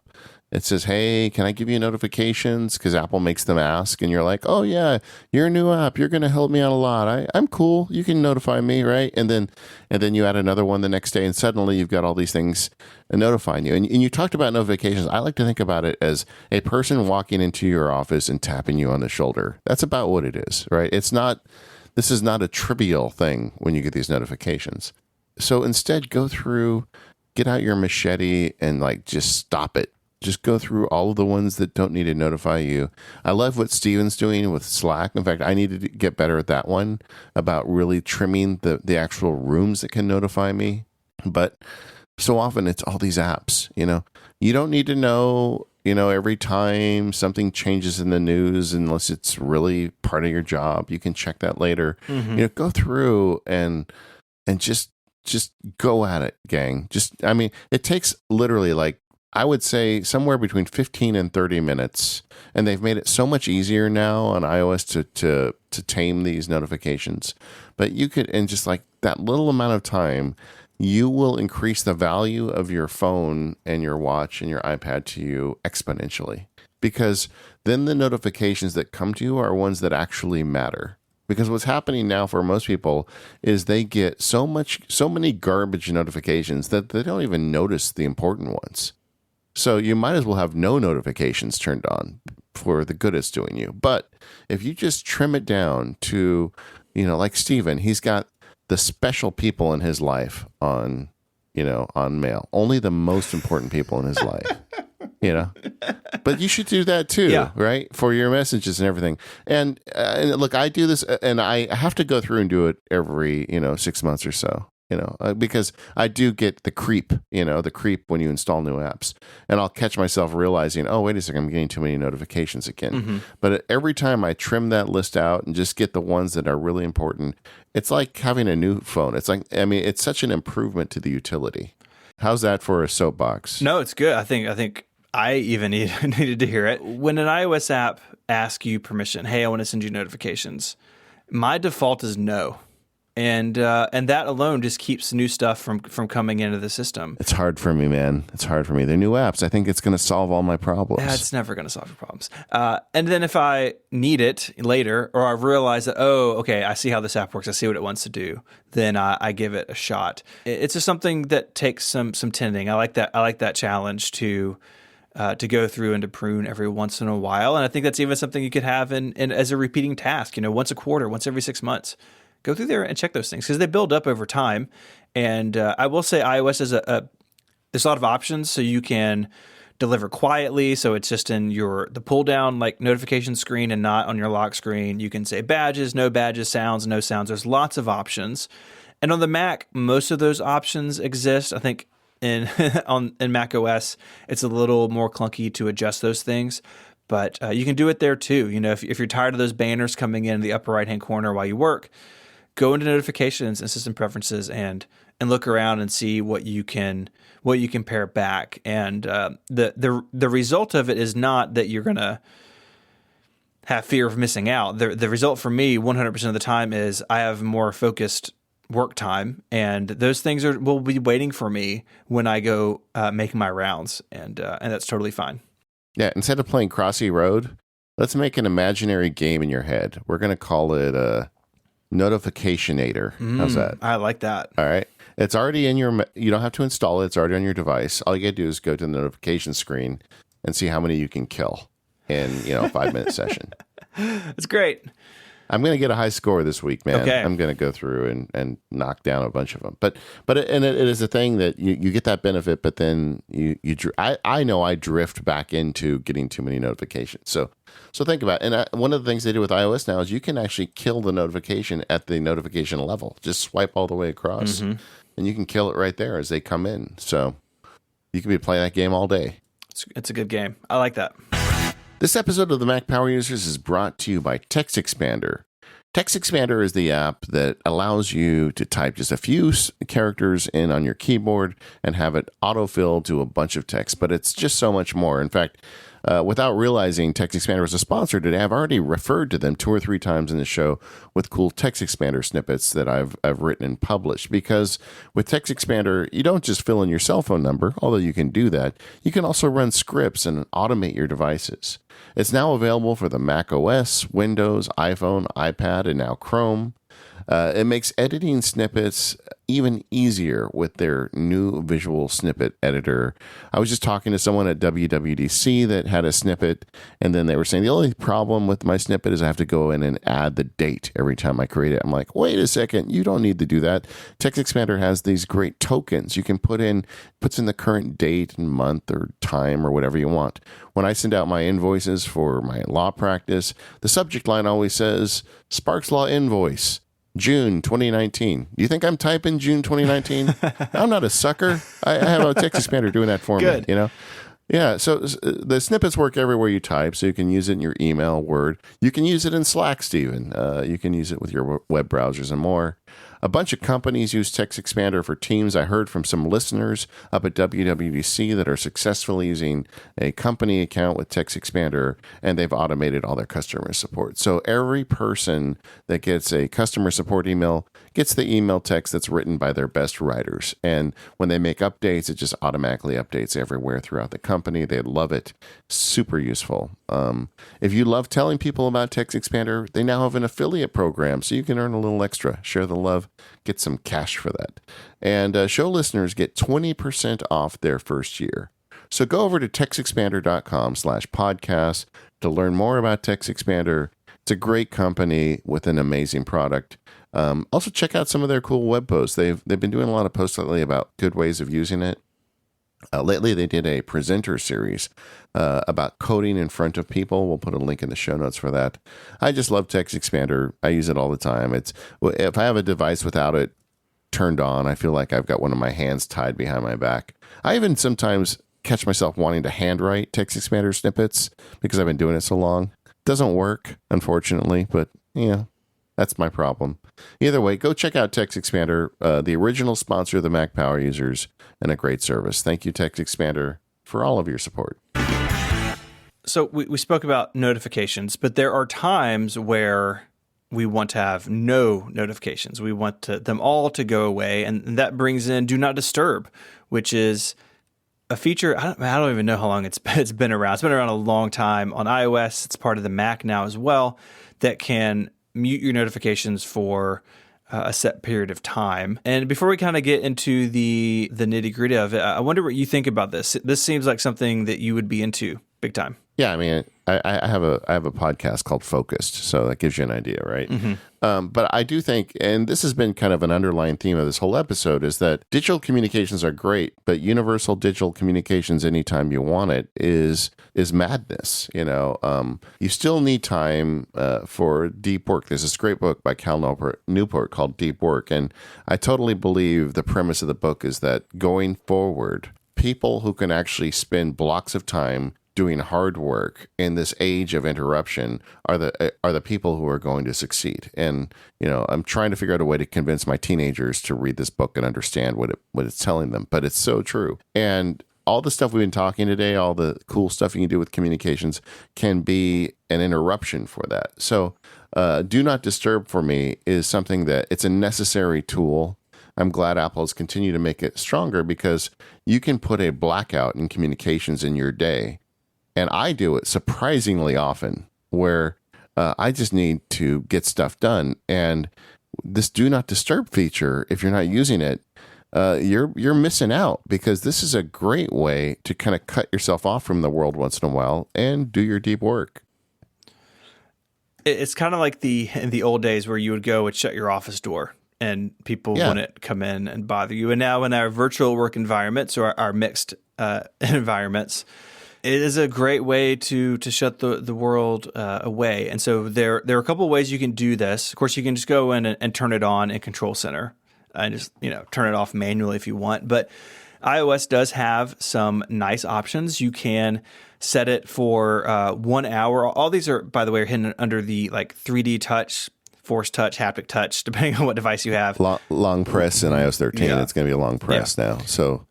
B: It says, hey, can I give you notifications? Because Apple makes them ask. And you're like, oh, yeah, you're a new app. You're going to help me out a lot. I'm cool. You can notify me, right? And then you add another one the next day. And suddenly you've got all these things notifying you. And you talked about notifications. I like to think about it as a person walking into your office and tapping you on the shoulder. That's about what it is, right? This is not a trivial thing when you get these notifications. So instead, get out your machete and just stop it. Just go through all of the ones that don't need to notify you. I love what Steven's doing with Slack. In fact, I need to get better at that one about really trimming the actual rooms that can notify me. But so often it's all these apps, You don't need to know, every time something changes in the news unless it's really part of your job. You can check that later. Mm-hmm. Go through and just go at it, gang. It takes literally I would say somewhere between 15 and 30 minutes. And they've made it so much easier now on iOS to tame these notifications. But you could, in just that little amount of time, you will increase the value of your phone and your watch and your iPad to you exponentially, because then the notifications that come to you are ones that actually matter. Because what's happening now for most people is they get so many garbage notifications that they don't even notice the important ones. So you might as well have no notifications turned on for the good it's doing you. But if you just trim it down to, like Stephen, he's got the special people in his life on mail, only the most important people in his life. But you should do that too, right? For your messages and everything. And look, I do this, and I have to go through and do it every 6 months or so. Because I do get the creep when you install new apps, and I'll catch myself realizing, oh, wait a second, I'm getting too many notifications again. Mm-hmm. But every time I trim that list out and just get the ones that are really important, it's like having a new phone. It's such an improvement to the utility. How's that for a soapbox?
A: No, it's good. I think I even needed to hear it. When an iOS app asks you permission, hey, I want to send you notifications, my default is no. And that alone just keeps new stuff from coming into the system.
B: It's hard for me, man. It's hard for me. They're new apps. I think it's going to solve all my problems.
A: Yeah, it's never going to solve your problems. And then if I need it later, or I realize that, oh, okay, I see how this app works, I see what it wants to do, then I give it a shot. It's just something that takes some tending. I like that challenge to go through and to prune every once in a while. And I think that's even something you could have in as a repeating task, once a quarter, once every 6 months. Go through there and check those things because they build up over time. And I will say iOS is there's a lot of options, so you can deliver quietly. So it's just in the pull down like notification screen and not on your lock screen. You can say badges, no badges, sounds, no sounds. There's lots of options. And on the Mac, most of those options exist. I think in Mac OS, it's a little more clunky to adjust those things. But you can do it there too. If you're tired of those banners coming in the upper right-hand corner while you work, go into notifications and system preferences and look around and see what you can pare back. And the result of it is not that you're going to have fear of missing out. The result for me 100% of the time is I have more focused work time, and those things will be waiting for me when I go make my rounds, and that's totally fine.
B: Yeah, instead of playing Crossy Road, let's make an imaginary game in your head. We're going to call it Notificationator. How's that?
A: I like that.
B: All right. It's already in you don't have to install it. It's already on your device. All you got to do is go to the notification screen and see how many you can kill in, a 5-minute session.
A: It's great.
B: I'm going to get a high score this week, man.
A: Okay.
B: I'm going to go through and knock down a bunch of them. But it is a thing that you get that benefit, but then I know I drift back into getting too many notifications. So think about it. And one of the things they do with iOS now is you can actually kill the notification at the notification level. Just swipe all the way across, and you can kill it right there as they come in. So you can be playing that game all day.
A: It's a good game. I like that.
B: This episode of the Mac Power Users is brought to you by TextExpander. TextExpander is the app that allows you to type just a few characters in on your keyboard and have it autofill to a bunch of text, but it's just so much more. In fact, without realizing TextExpander was a sponsor today, I've already referred to them 2 or 3 times in the show with cool TextExpander snippets that I've written and published. Because with TextExpander, you don't just fill in your cell phone number, although you can do that. You can also run scripts and automate your devices. It's now available for the Mac OS, Windows, iPhone, iPad, and now Chrome. It makes editing snippets even easier with their new visual snippet editor. I was just talking to someone at WWDC that had a snippet, and then they were saying the only problem with my snippet is I have to go in and add the date every time I create it. I'm like, wait a second, you don't need to do that. TextExpander has these great tokens. You can puts in the current date and month or time or whatever you want. When I send out my invoices for my law practice, the subject line always says Sparks Law Invoice. June 2019. Do you think I'm typing June 2019? I'm not a sucker. I have a TextExpander doing that for
A: Good.
B: me, Yeah, so the snippets work everywhere you type, so you can use it in your email, Word. You can use it in Slack, Stephen. You can use it with your web browsers and more. A bunch of companies use TextExpander for Teams. I heard from some listeners up at WWDC that are successfully using a company account with TextExpander, and they've automated all their customer support. So every person that gets a customer support email gets the email text that's written by their best writers. And when they make updates, it just automatically updates everywhere throughout the company. They love it. Super useful. If you love telling people about TextExpander, they now have an affiliate program, so you can earn a little extra. Share the love, get some cash for that. And show listeners get 20% off their first year. So go over to textexpander.com/podcast to learn more about TextExpander. It's a great company with an amazing product. Also, check out some of their cool web posts. They've been doing a lot of posts lately about good ways of using it. Lately, they did a presenter series about coding in front of people. We'll put a link in the show notes for that. I just love TextExpander. I use it all the time. If I have a device without it turned on, I feel like I've got one of my hands tied behind my back. I even sometimes catch myself wanting to handwrite TextExpander snippets because I've been doing it so long. Doesn't work, unfortunately, but that's my problem. Either way, go check out TextExpander, the original sponsor of the Mac Power Users, and a great service. Thank you, TextExpander, for all of your support.
A: So we spoke about notifications, but there are times where we want to have no notifications. We want them all to go away, and that brings in Do Not Disturb, which is a feature. I don't even know how long it's been around. It's been around a long time on iOS. It's part of the Mac now as well, that can mute your notifications for a set period of time. And before we kind of get into the nitty gritty of it, I wonder what you think about this. This seems like something that you would be into big time.
B: Yeah, I mean, I have a podcast called Focused, so that gives you an idea, right? Mm-hmm. But I do think, and this has been kind of an underlying theme of this whole episode, is that digital communications are great, but universal digital communications anytime you want it is madness. You still need time for deep work. There's this great book by Cal Newport called Deep Work, and I totally believe the premise of the book is that going forward, people who can actually spend blocks of time doing hard work in this age of interruption are the people who are going to succeed. And I'm trying to figure out a way to convince my teenagers to read this book and understand what it's telling them, but it's so true. And all the stuff we've been talking today, all the cool stuff you can do with communications, can be an interruption for that. So Do Not Disturb for me is something that it's a necessary tool. I'm glad Apple has continued to make it stronger because you can put a blackout in communications in your day. And I do it surprisingly often where I just need to get stuff done. And this Do Not Disturb feature, if you're not using it, you're missing out, because this is a great way to kind of cut yourself off from the world once in a while and do your deep work.
A: It's kind of like in the old days where you would go and shut your office door and people wouldn't come in and bother you. And now in our virtual work environments or our mixed environments, it is a great way to shut the world away. And so there are a couple of ways you can do this. Of course, you can just go in and turn it on in Control Center and just turn it off manually if you want. But iOS does have some nice options. You can set it for 1 hour. All these are, by the way, are hidden under the 3D touch, force touch, haptic touch, depending on what device you have.
B: Long press in iOS 13. Yeah. It's going to be a long press now. So,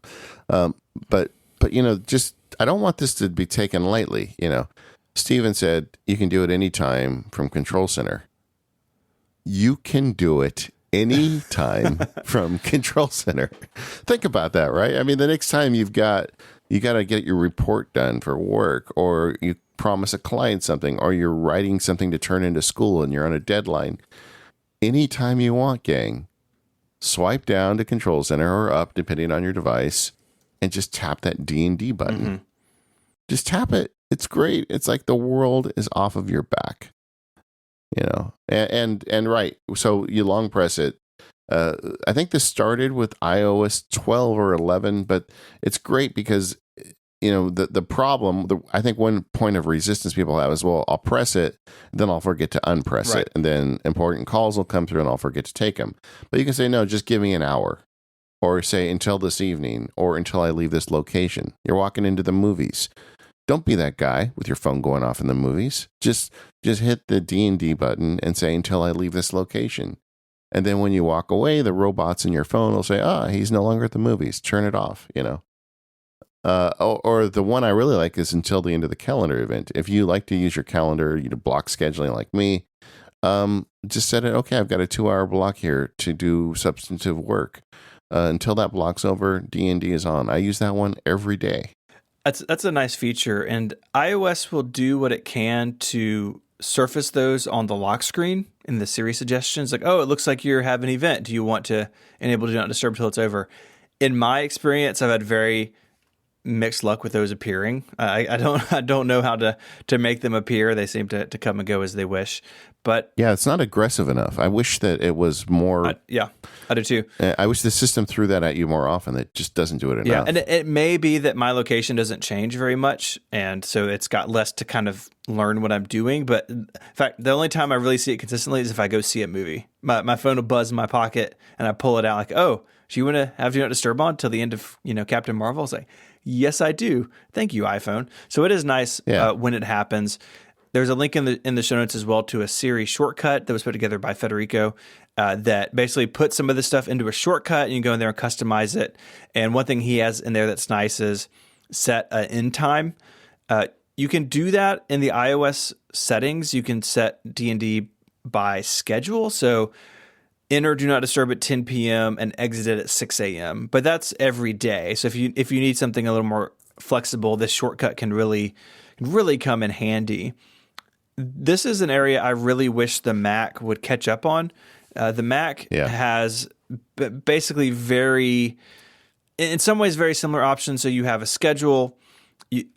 B: but just I don't want this to be taken lightly. Steven said you can do it anytime from Control Center. You can do it anytime from Control Center. Think about that, right? I mean, the next time you got to get your report done for work, or you promise a client something, or you're writing something to turn into school and you're on a deadline. Anytime you want, gang, swipe down to Control Center or up, depending on your device, and just tap that D&D button. Mm-hmm. Just tap it. It's great. It's like the world is off of your back, and right. So you long press it. I think this started with iOS 12 or 11, but it's great because, the problem, I think one point of resistance people have is, well, I'll press it, then I'll forget to unpress it. And then important calls will come through and I'll forget to take them. But you can say, no, just give me an hour, or say until this evening, or until I leave this location. You're walking into the movies. Don't be that guy with your phone going off in the movies. Just hit the D&D button and say until I leave this location. And then when you walk away, the robots in your phone will say, he's no longer at the movies. Turn it off, or the one I really like is until the end of the calendar event. If you like to use your calendar, block scheduling like me, just set it, okay, I've got a 2-hour block here to do substantive work. Until that block's over, D&D is on. I use that one every day.
A: That's a nice feature, and iOS will do what it can to surface those on the lock screen in the Siri suggestions. Like, it looks like you have an event. Do you want to enable Do Not Disturb until it's over? In my experience, I've had very mixed luck with those appearing. I don't know how to make them appear. They seem to come and go as they wish. But
B: yeah, it's not aggressive enough. I wish that it was more.
A: I do too.
B: I wish the system threw that at you more often. It just doesn't do it enough.
A: Yeah, and it may be that my location doesn't change very much, and so it's got less to kind of learn what I'm doing. But in fact, the only time I really see it consistently is if I go see a movie. My phone will buzz in my pocket, and I pull it out like, do you want to have Do Not Disturb on till the end of Captain Marvel? It's like, yes, I do. Thank you, iPhone. So it is nice when it happens. There's a link in the show notes as well to a Siri shortcut that was put together by Federico that basically puts some of this stuff into a shortcut, and you can go in there and customize it. And one thing he has in there that's nice is set an end time. You can do that in the iOS settings. You can set D&D by schedule. So enter Do Not Disturb at 10 p.m. and exit it at 6 a.m. But that's every day. So if you need something a little more flexible, this shortcut can really come in handy. This is an area I really wish the Mac would catch up on. The Mac has basically in some ways, very similar options. So you have a schedule,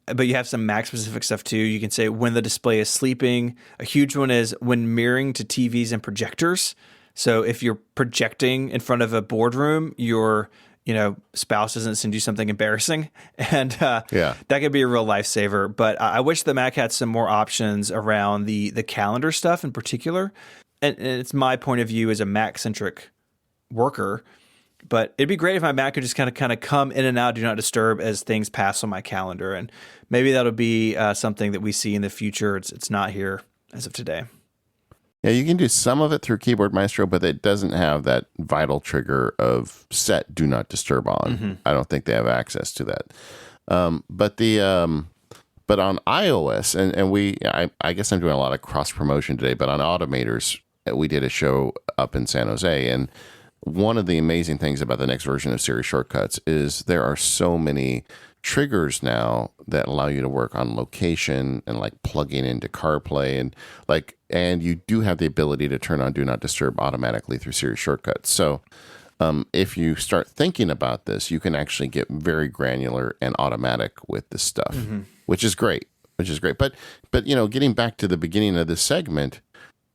A: but you have some Mac-specific stuff too. You can say when the display is sleeping. A huge one is when mirroring to TVs and projectors. So if you're projecting in front of a boardroom, your spouse doesn't send you something embarrassing, and that could be a real lifesaver. But I wish the Mac had some more options around the calendar stuff in particular. And it's my point of view as a Mac-centric worker. But it'd be great if my Mac could just kind of come in and out, Do Not Disturb as things pass on my calendar. And maybe that'll be something that we see in the future. It's not here as of today.
B: Yeah, you can do some of it through Keyboard Maestro, but it doesn't have that vital trigger of set Do Not Disturb on. Mm-hmm. I don't think they have access to that. But on iOS, and I guess I'm doing a lot of cross promotion today, but on Automators, we did a show up in San Jose, and one of the amazing things about the next version of Siri Shortcuts is there are so many triggers now that allow you to work on location and like plugging into CarPlay and you do have the ability to turn on Do Not Disturb automatically through Siri Shortcuts. So if you start thinking about this, you can actually get very granular and automatic with this stuff, which is great. But getting back to the beginning of this segment,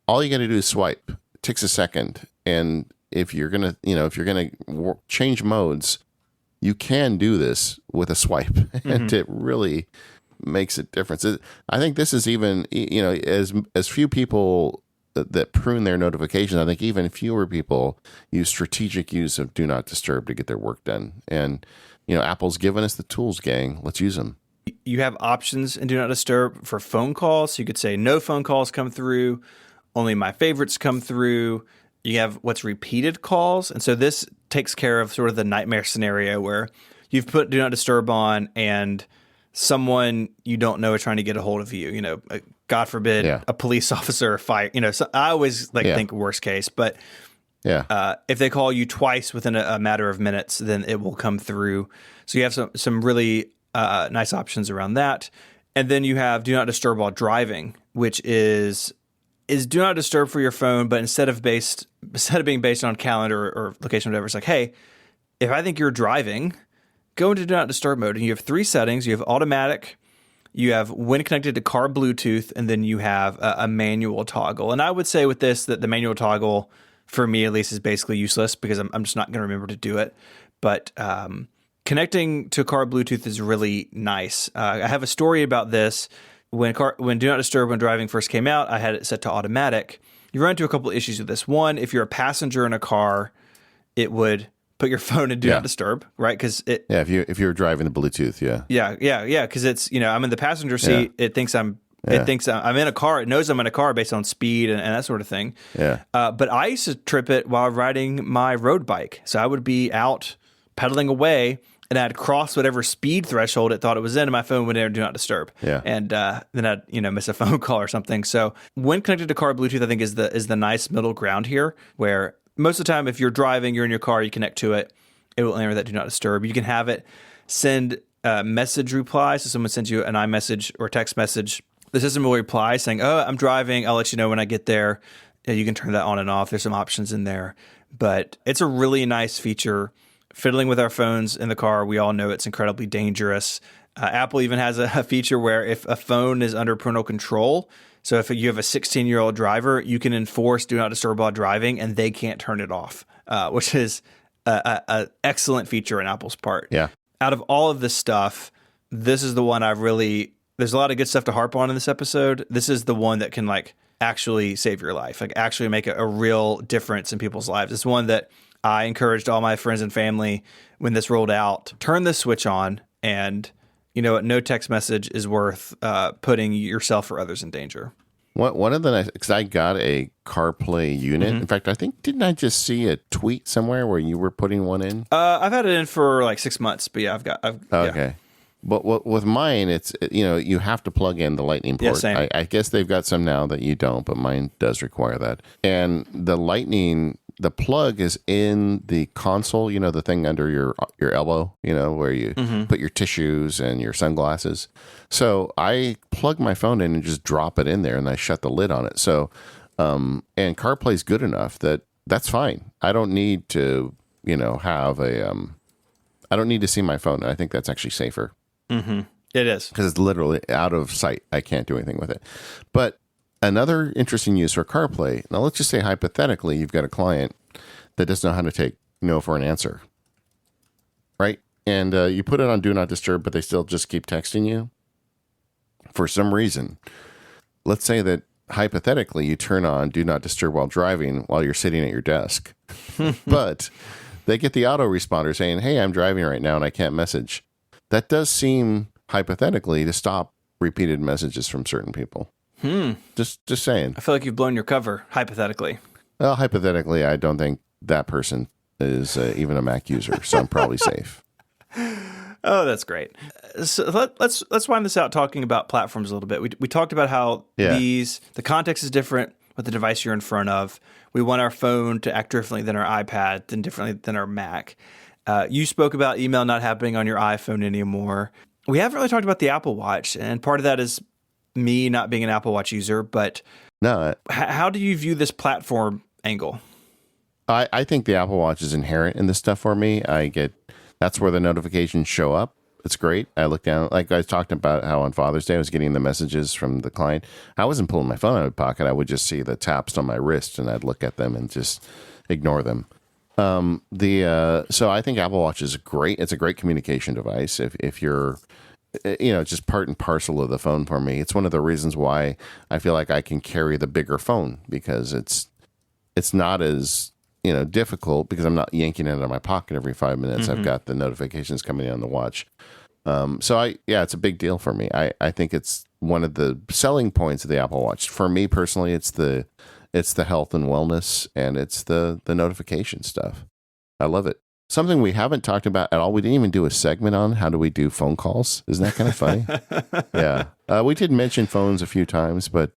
B: all you got to do is swipe. It takes a second, and if you're gonna change modes, you can do this with a swipe, and it really makes a difference. I think this is even, as few people that prune their notifications, I think even fewer people use strategic use of Do Not Disturb to get their work done. And, Apple's given us the tools, gang. Let's use them.
A: You have options in Do Not Disturb for phone calls. So you could say no phone calls come through, only my favorites come through. You have what's repeated calls. And so this takes care of sort of the nightmare scenario where you've put Do Not Disturb on and someone you don't know is trying to get a hold of you, God forbid, a police officer or fire, so I always think worst case, but if they call you twice within a matter of minutes, then it will come through. So you have some really nice options around that. And then you have Do Not Disturb while driving, which is Do Not Disturb for your phone, but instead of being based on calendar or location or whatever, it's like, hey, if I think you're driving, go into Do Not Disturb mode. And you have 3 settings. You have automatic, you have when connected to car Bluetooth, and then you have a manual toggle. And I would say with this that the manual toggle, for me at least, is basically useless because I'm just not going to remember to do it. But connecting to car Bluetooth is really nice. I have a story about this. When Do Not Disturb when driving first came out, I had it set to automatic. You run into a couple of issues with this. One, if you're a passenger in a car, it would put your phone in Do Not Disturb, right? Because
B: if you're driving the Bluetooth,
A: because it's I'm in the passenger seat. It thinks I'm
B: Yeah.
A: It thinks I'm in a car. It knows I'm in a car based on speed and that sort of thing.
B: Yeah.
A: But I used to trip it while riding my road bike. So I would be out pedaling away, and I'd cross whatever speed threshold it thought it was in, and my phone would never do not disturb.
B: Yeah.
A: And then I'd miss a phone call or something. So when connected to car Bluetooth, I think is the nice middle ground here, where most of the time if you're driving, you're in your car, you connect to it, it will enter that do not disturb. You can have it send message replies. So someone sends you an iMessage or text message. The system will reply saying, "Oh, I'm driving. I'll let you know when I get there." You can turn that on and off. There's some options in there, but it's a really nice feature. Fiddling with our phones in the car, we all know it's incredibly dangerous. Apple even has a feature where if a phone is under parental control, so if you have a 16-year-old driver, you can enforce do not disturb while driving, and they can't turn it off, which is an excellent feature on Apple's part.
B: Yeah.
A: Out of all of this stuff, this is the one there's a lot of good stuff to harp on in this episode. This is the one that can actually save your life, actually make a real difference in people's lives. It's one that I encouraged all my friends and family when this rolled out, turn this switch on, and you know what? No text message is worth putting yourself or others in danger.
B: One of the nice, because I got a CarPlay unit. In fact, didn't I just see a tweet somewhere where you were putting one in?
A: I've had it in for 6 months, but yeah,
B: Okay.
A: Yeah.
B: But with mine, it's, you have to plug in the Lightning port.
A: Yeah, same.
B: I guess they've got some now that you don't, but mine does require that. And the Lightning, the plug is in the console, the thing under your elbow, where you put your tissues and your sunglasses. So I plug my phone in and just drop it in there, and I shut the lid on it. So, and CarPlay's good enough that's fine. I don't need to, have I don't need to see my phone. I think that's actually safer.
A: Mm-hmm. It is.
B: Because it's literally out of sight. I can't do anything with it. But another interesting use for CarPlay, now let's just say hypothetically you've got a client that doesn't know how to take no for an answer, right? And you put it on Do Not Disturb, but they still just keep texting you for some reason. Let's say that hypothetically you turn on Do Not Disturb while driving while you're sitting at your desk. But they get the autoresponder saying, "Hey, I'm driving right now and I can't message." That does seem hypothetically to stop repeated messages from certain people. Just saying.
A: I feel like you've blown your cover, hypothetically.
B: Well, hypothetically, I don't think that person is even a Mac user, so I'm probably safe.
A: Oh, that's great. So let's wind this out talking about platforms a little bit. We talked about how the context is different with the device you're in front of. We want our phone to act differently than our iPad, than differently than our Mac. You spoke about email not happening on your iPhone anymore. We haven't really talked about the Apple Watch, and part of that is me not being an Apple Watch user, but
B: no,
A: how do you view this platform angle?
B: I think the Apple Watch is inherent in this stuff for me. That's where the notifications show up. It's great. I look down, like I talked about how on Father's Day I was getting the messages from the client. I wasn't pulling my phone out of my pocket. I would just see the taps on my wrist, and I'd look at them and just ignore them. So I think Apple Watch is great. It's a great communication device. If you're, just part and parcel of the phone for me. It's one of the reasons why I feel like I can carry the bigger phone, because it's not as, difficult, because I'm not yanking it out of my pocket every 5 minutes. I've got the notifications coming in on the watch. It's a big deal for me. I think it's one of the selling points of the Apple Watch. For me personally, it's the health and wellness, and it's the notification stuff. I love it. Something we haven't talked about at all. We didn't even do a segment on how do we do phone calls. Isn't that kind of funny? Yeah. We did mention phones a few times, but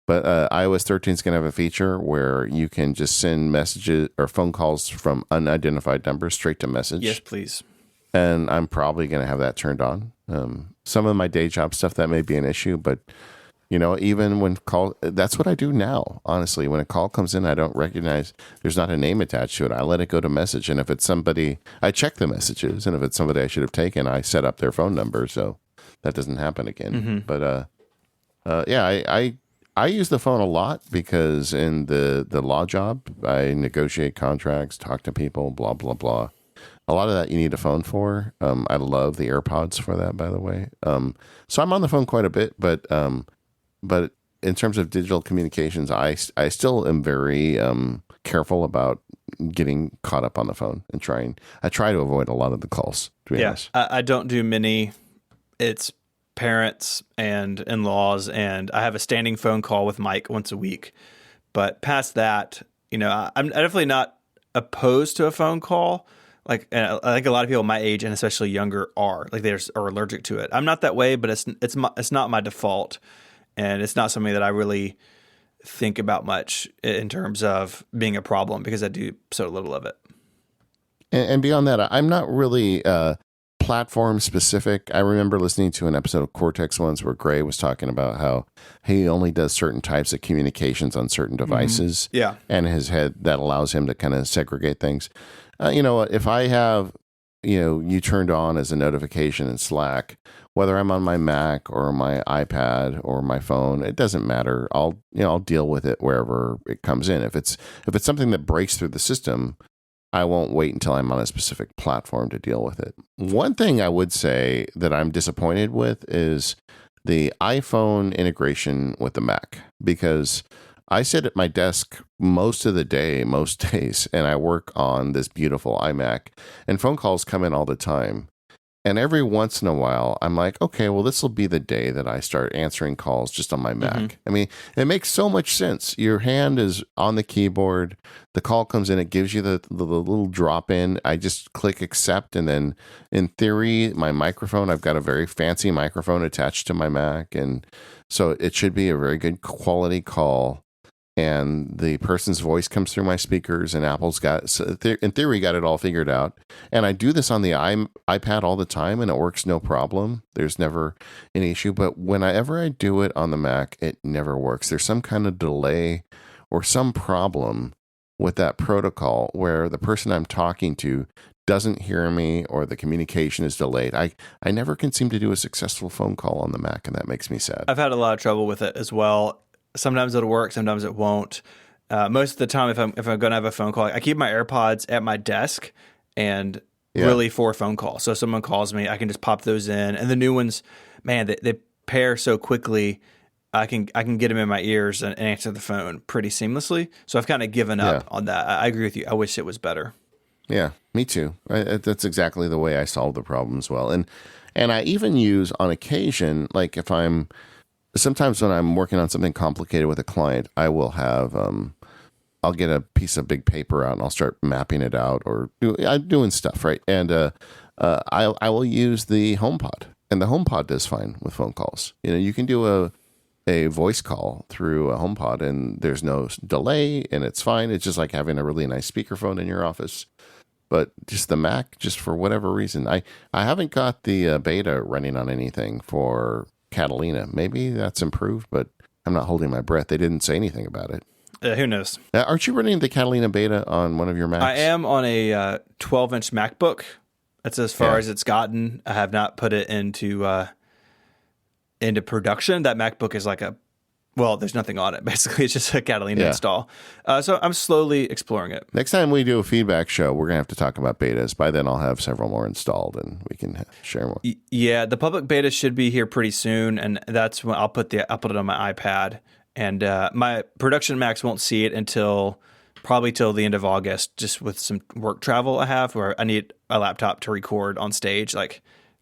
B: iOS 13 is going to have a feature where you can just send messages or phone calls from unidentified numbers straight to message.
A: Yes, please.
B: And I'm probably going to have that turned on. Some of my day job stuff, that may be an issue, but even when that's what I do now. Honestly, when a call comes in, I don't recognize, there's not a name attached to it. I let it go to message. And if it's somebody, I check the messages. And if it's somebody I should have taken, I set up their phone number so that doesn't happen again. But I use the phone a lot because in the law job, I negotiate contracts, talk to people, blah, blah, blah. A lot of that you need a phone for. I love the AirPods for that, by the way. So I'm on the phone quite a bit, but in terms of digital communications, I still am very careful about getting caught up on the phone and I try to avoid a lot of the calls, to be honest.
A: I don't do many. It's parents and in-laws, and I have a standing phone call with Mike once a week. But past that, I'm definitely not opposed to a phone call. Like, I think a lot of people my age and especially younger are allergic to it. I'm not that way, but it's not my default, and it's not something that I really think about much in terms of being a problem because I do so little of it.
B: And beyond that, I'm not really platform specific. I remember listening to an episode of Cortex once where Gray was talking about how he only does certain types of communications on certain devices.
A: Mm-hmm. Yeah.
B: And his head, that allows him to kind of segregate things. If I have, you turned on as a notification in Slack, whether I'm on my Mac or my iPad or my phone, it doesn't matter. I'll deal with it wherever it comes in. If it's something that breaks through the system, I won't wait until I'm on a specific platform to deal with it. One thing I would say that I'm disappointed with is the iPhone integration with the Mac, because I sit at my desk most of the day, most days, and I work on this beautiful iMac, and phone calls come in all the time. And every once in a while, I'm like, okay, well, this will be the day that I start answering calls just on my Mac. Mm-hmm. I mean, it makes so much sense. Your hand is on the keyboard. The call comes in. It gives you the little drop in. I just click accept. And then in theory, my microphone, I've got a very fancy microphone attached to my Mac. And so it should be a very good quality call. And the person's voice comes through my speakers, and Apple's in theory, got it all figured out. And I do this on the iPad all the time, and it works no problem. There's never an issue. But whenever I do it on the Mac, it never works. There's some kind of delay or some problem with that protocol where the person I'm talking to doesn't hear me, or the communication is delayed. I never can seem to do a successful phone call on the Mac, and that makes me sad.
A: I've had a lot of trouble with it as well. Sometimes it'll work, sometimes it won't. Most of the time, if I'm going to have a phone call, I keep my AirPods at my desk and really for a phone call. So if someone calls me, I can just pop those in. And the new ones, man, they pair so quickly. I can get them in my ears and answer the phone pretty seamlessly. So I've kind of given up on that. I agree with you. I wish it was better.
B: Yeah, me too. That's exactly the way I solve the problem as well. And I even use on occasion, like sometimes when I'm working on something complicated with a client, I will have, I'll get a piece of big paper out and I'll start mapping it out, or I'm doing stuff, right? And I will use the HomePod, and the HomePod does fine with phone calls. You can do a voice call through a HomePod, and there's no delay, and it's fine. It's just like having a really nice speakerphone in your office. But just the Mac, just for whatever reason, I haven't got the beta running on anything for Catalina. Maybe that's improved, but I'm not holding my breath. They didn't say anything about it.
A: Who knows?
B: Aren't you running the Catalina beta on one of your Macs?
A: I am on a 12-inch MacBook. That's as far as it's gotten. I have not put it into production. That MacBook is like there's nothing on it. Basically, it's just a Catalina install. So I'm slowly exploring it.
B: Next time we do a feedback show, we're going to have to talk about betas. By then, I'll have several more installed, and we can share more.
A: Yeah, the public beta should be here pretty soon, and that's when I'll put it on my iPad. And my production Macs won't see it until probably till the end of August, just with some work travel I have where I need a laptop to record on stage,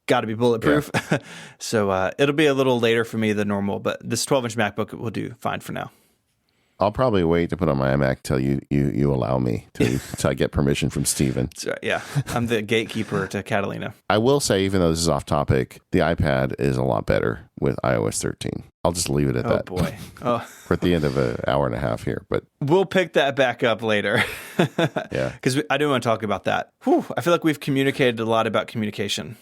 A: got to be bulletproof. Yeah. So it'll be a little later for me than normal, but this 12-inch MacBook will do fine for now.
B: I'll probably wait to put on my iMac till you allow me till I get permission from Steven.
A: That's right, yeah. I'm the gatekeeper to Catalina.
B: I will say, even though this is off topic, the iPad is a lot better with iOS 13. I'll just leave it at that.
A: Oh, boy.
B: We're at the end of an hour and a half here, but
A: we'll pick that back up later.
B: Yeah.
A: Because I do want to talk about that. Whew, I feel like we've communicated a lot about communication.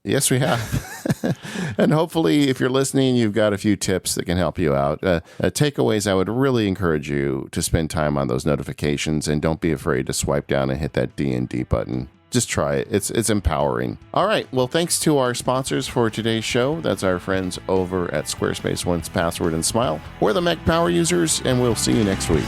B: Yes, we have. And hopefully, if you're listening, you've got a few tips that can help you out. Takeaways, I would really encourage you to spend time on those notifications, and don't be afraid to swipe down and hit that D&D button. Just try it. It's empowering. All right. Well, thanks to our sponsors for today's show. That's our friends over at Squarespace, Once Password and Smile. We're the Mac Power Users, and we'll see you next week.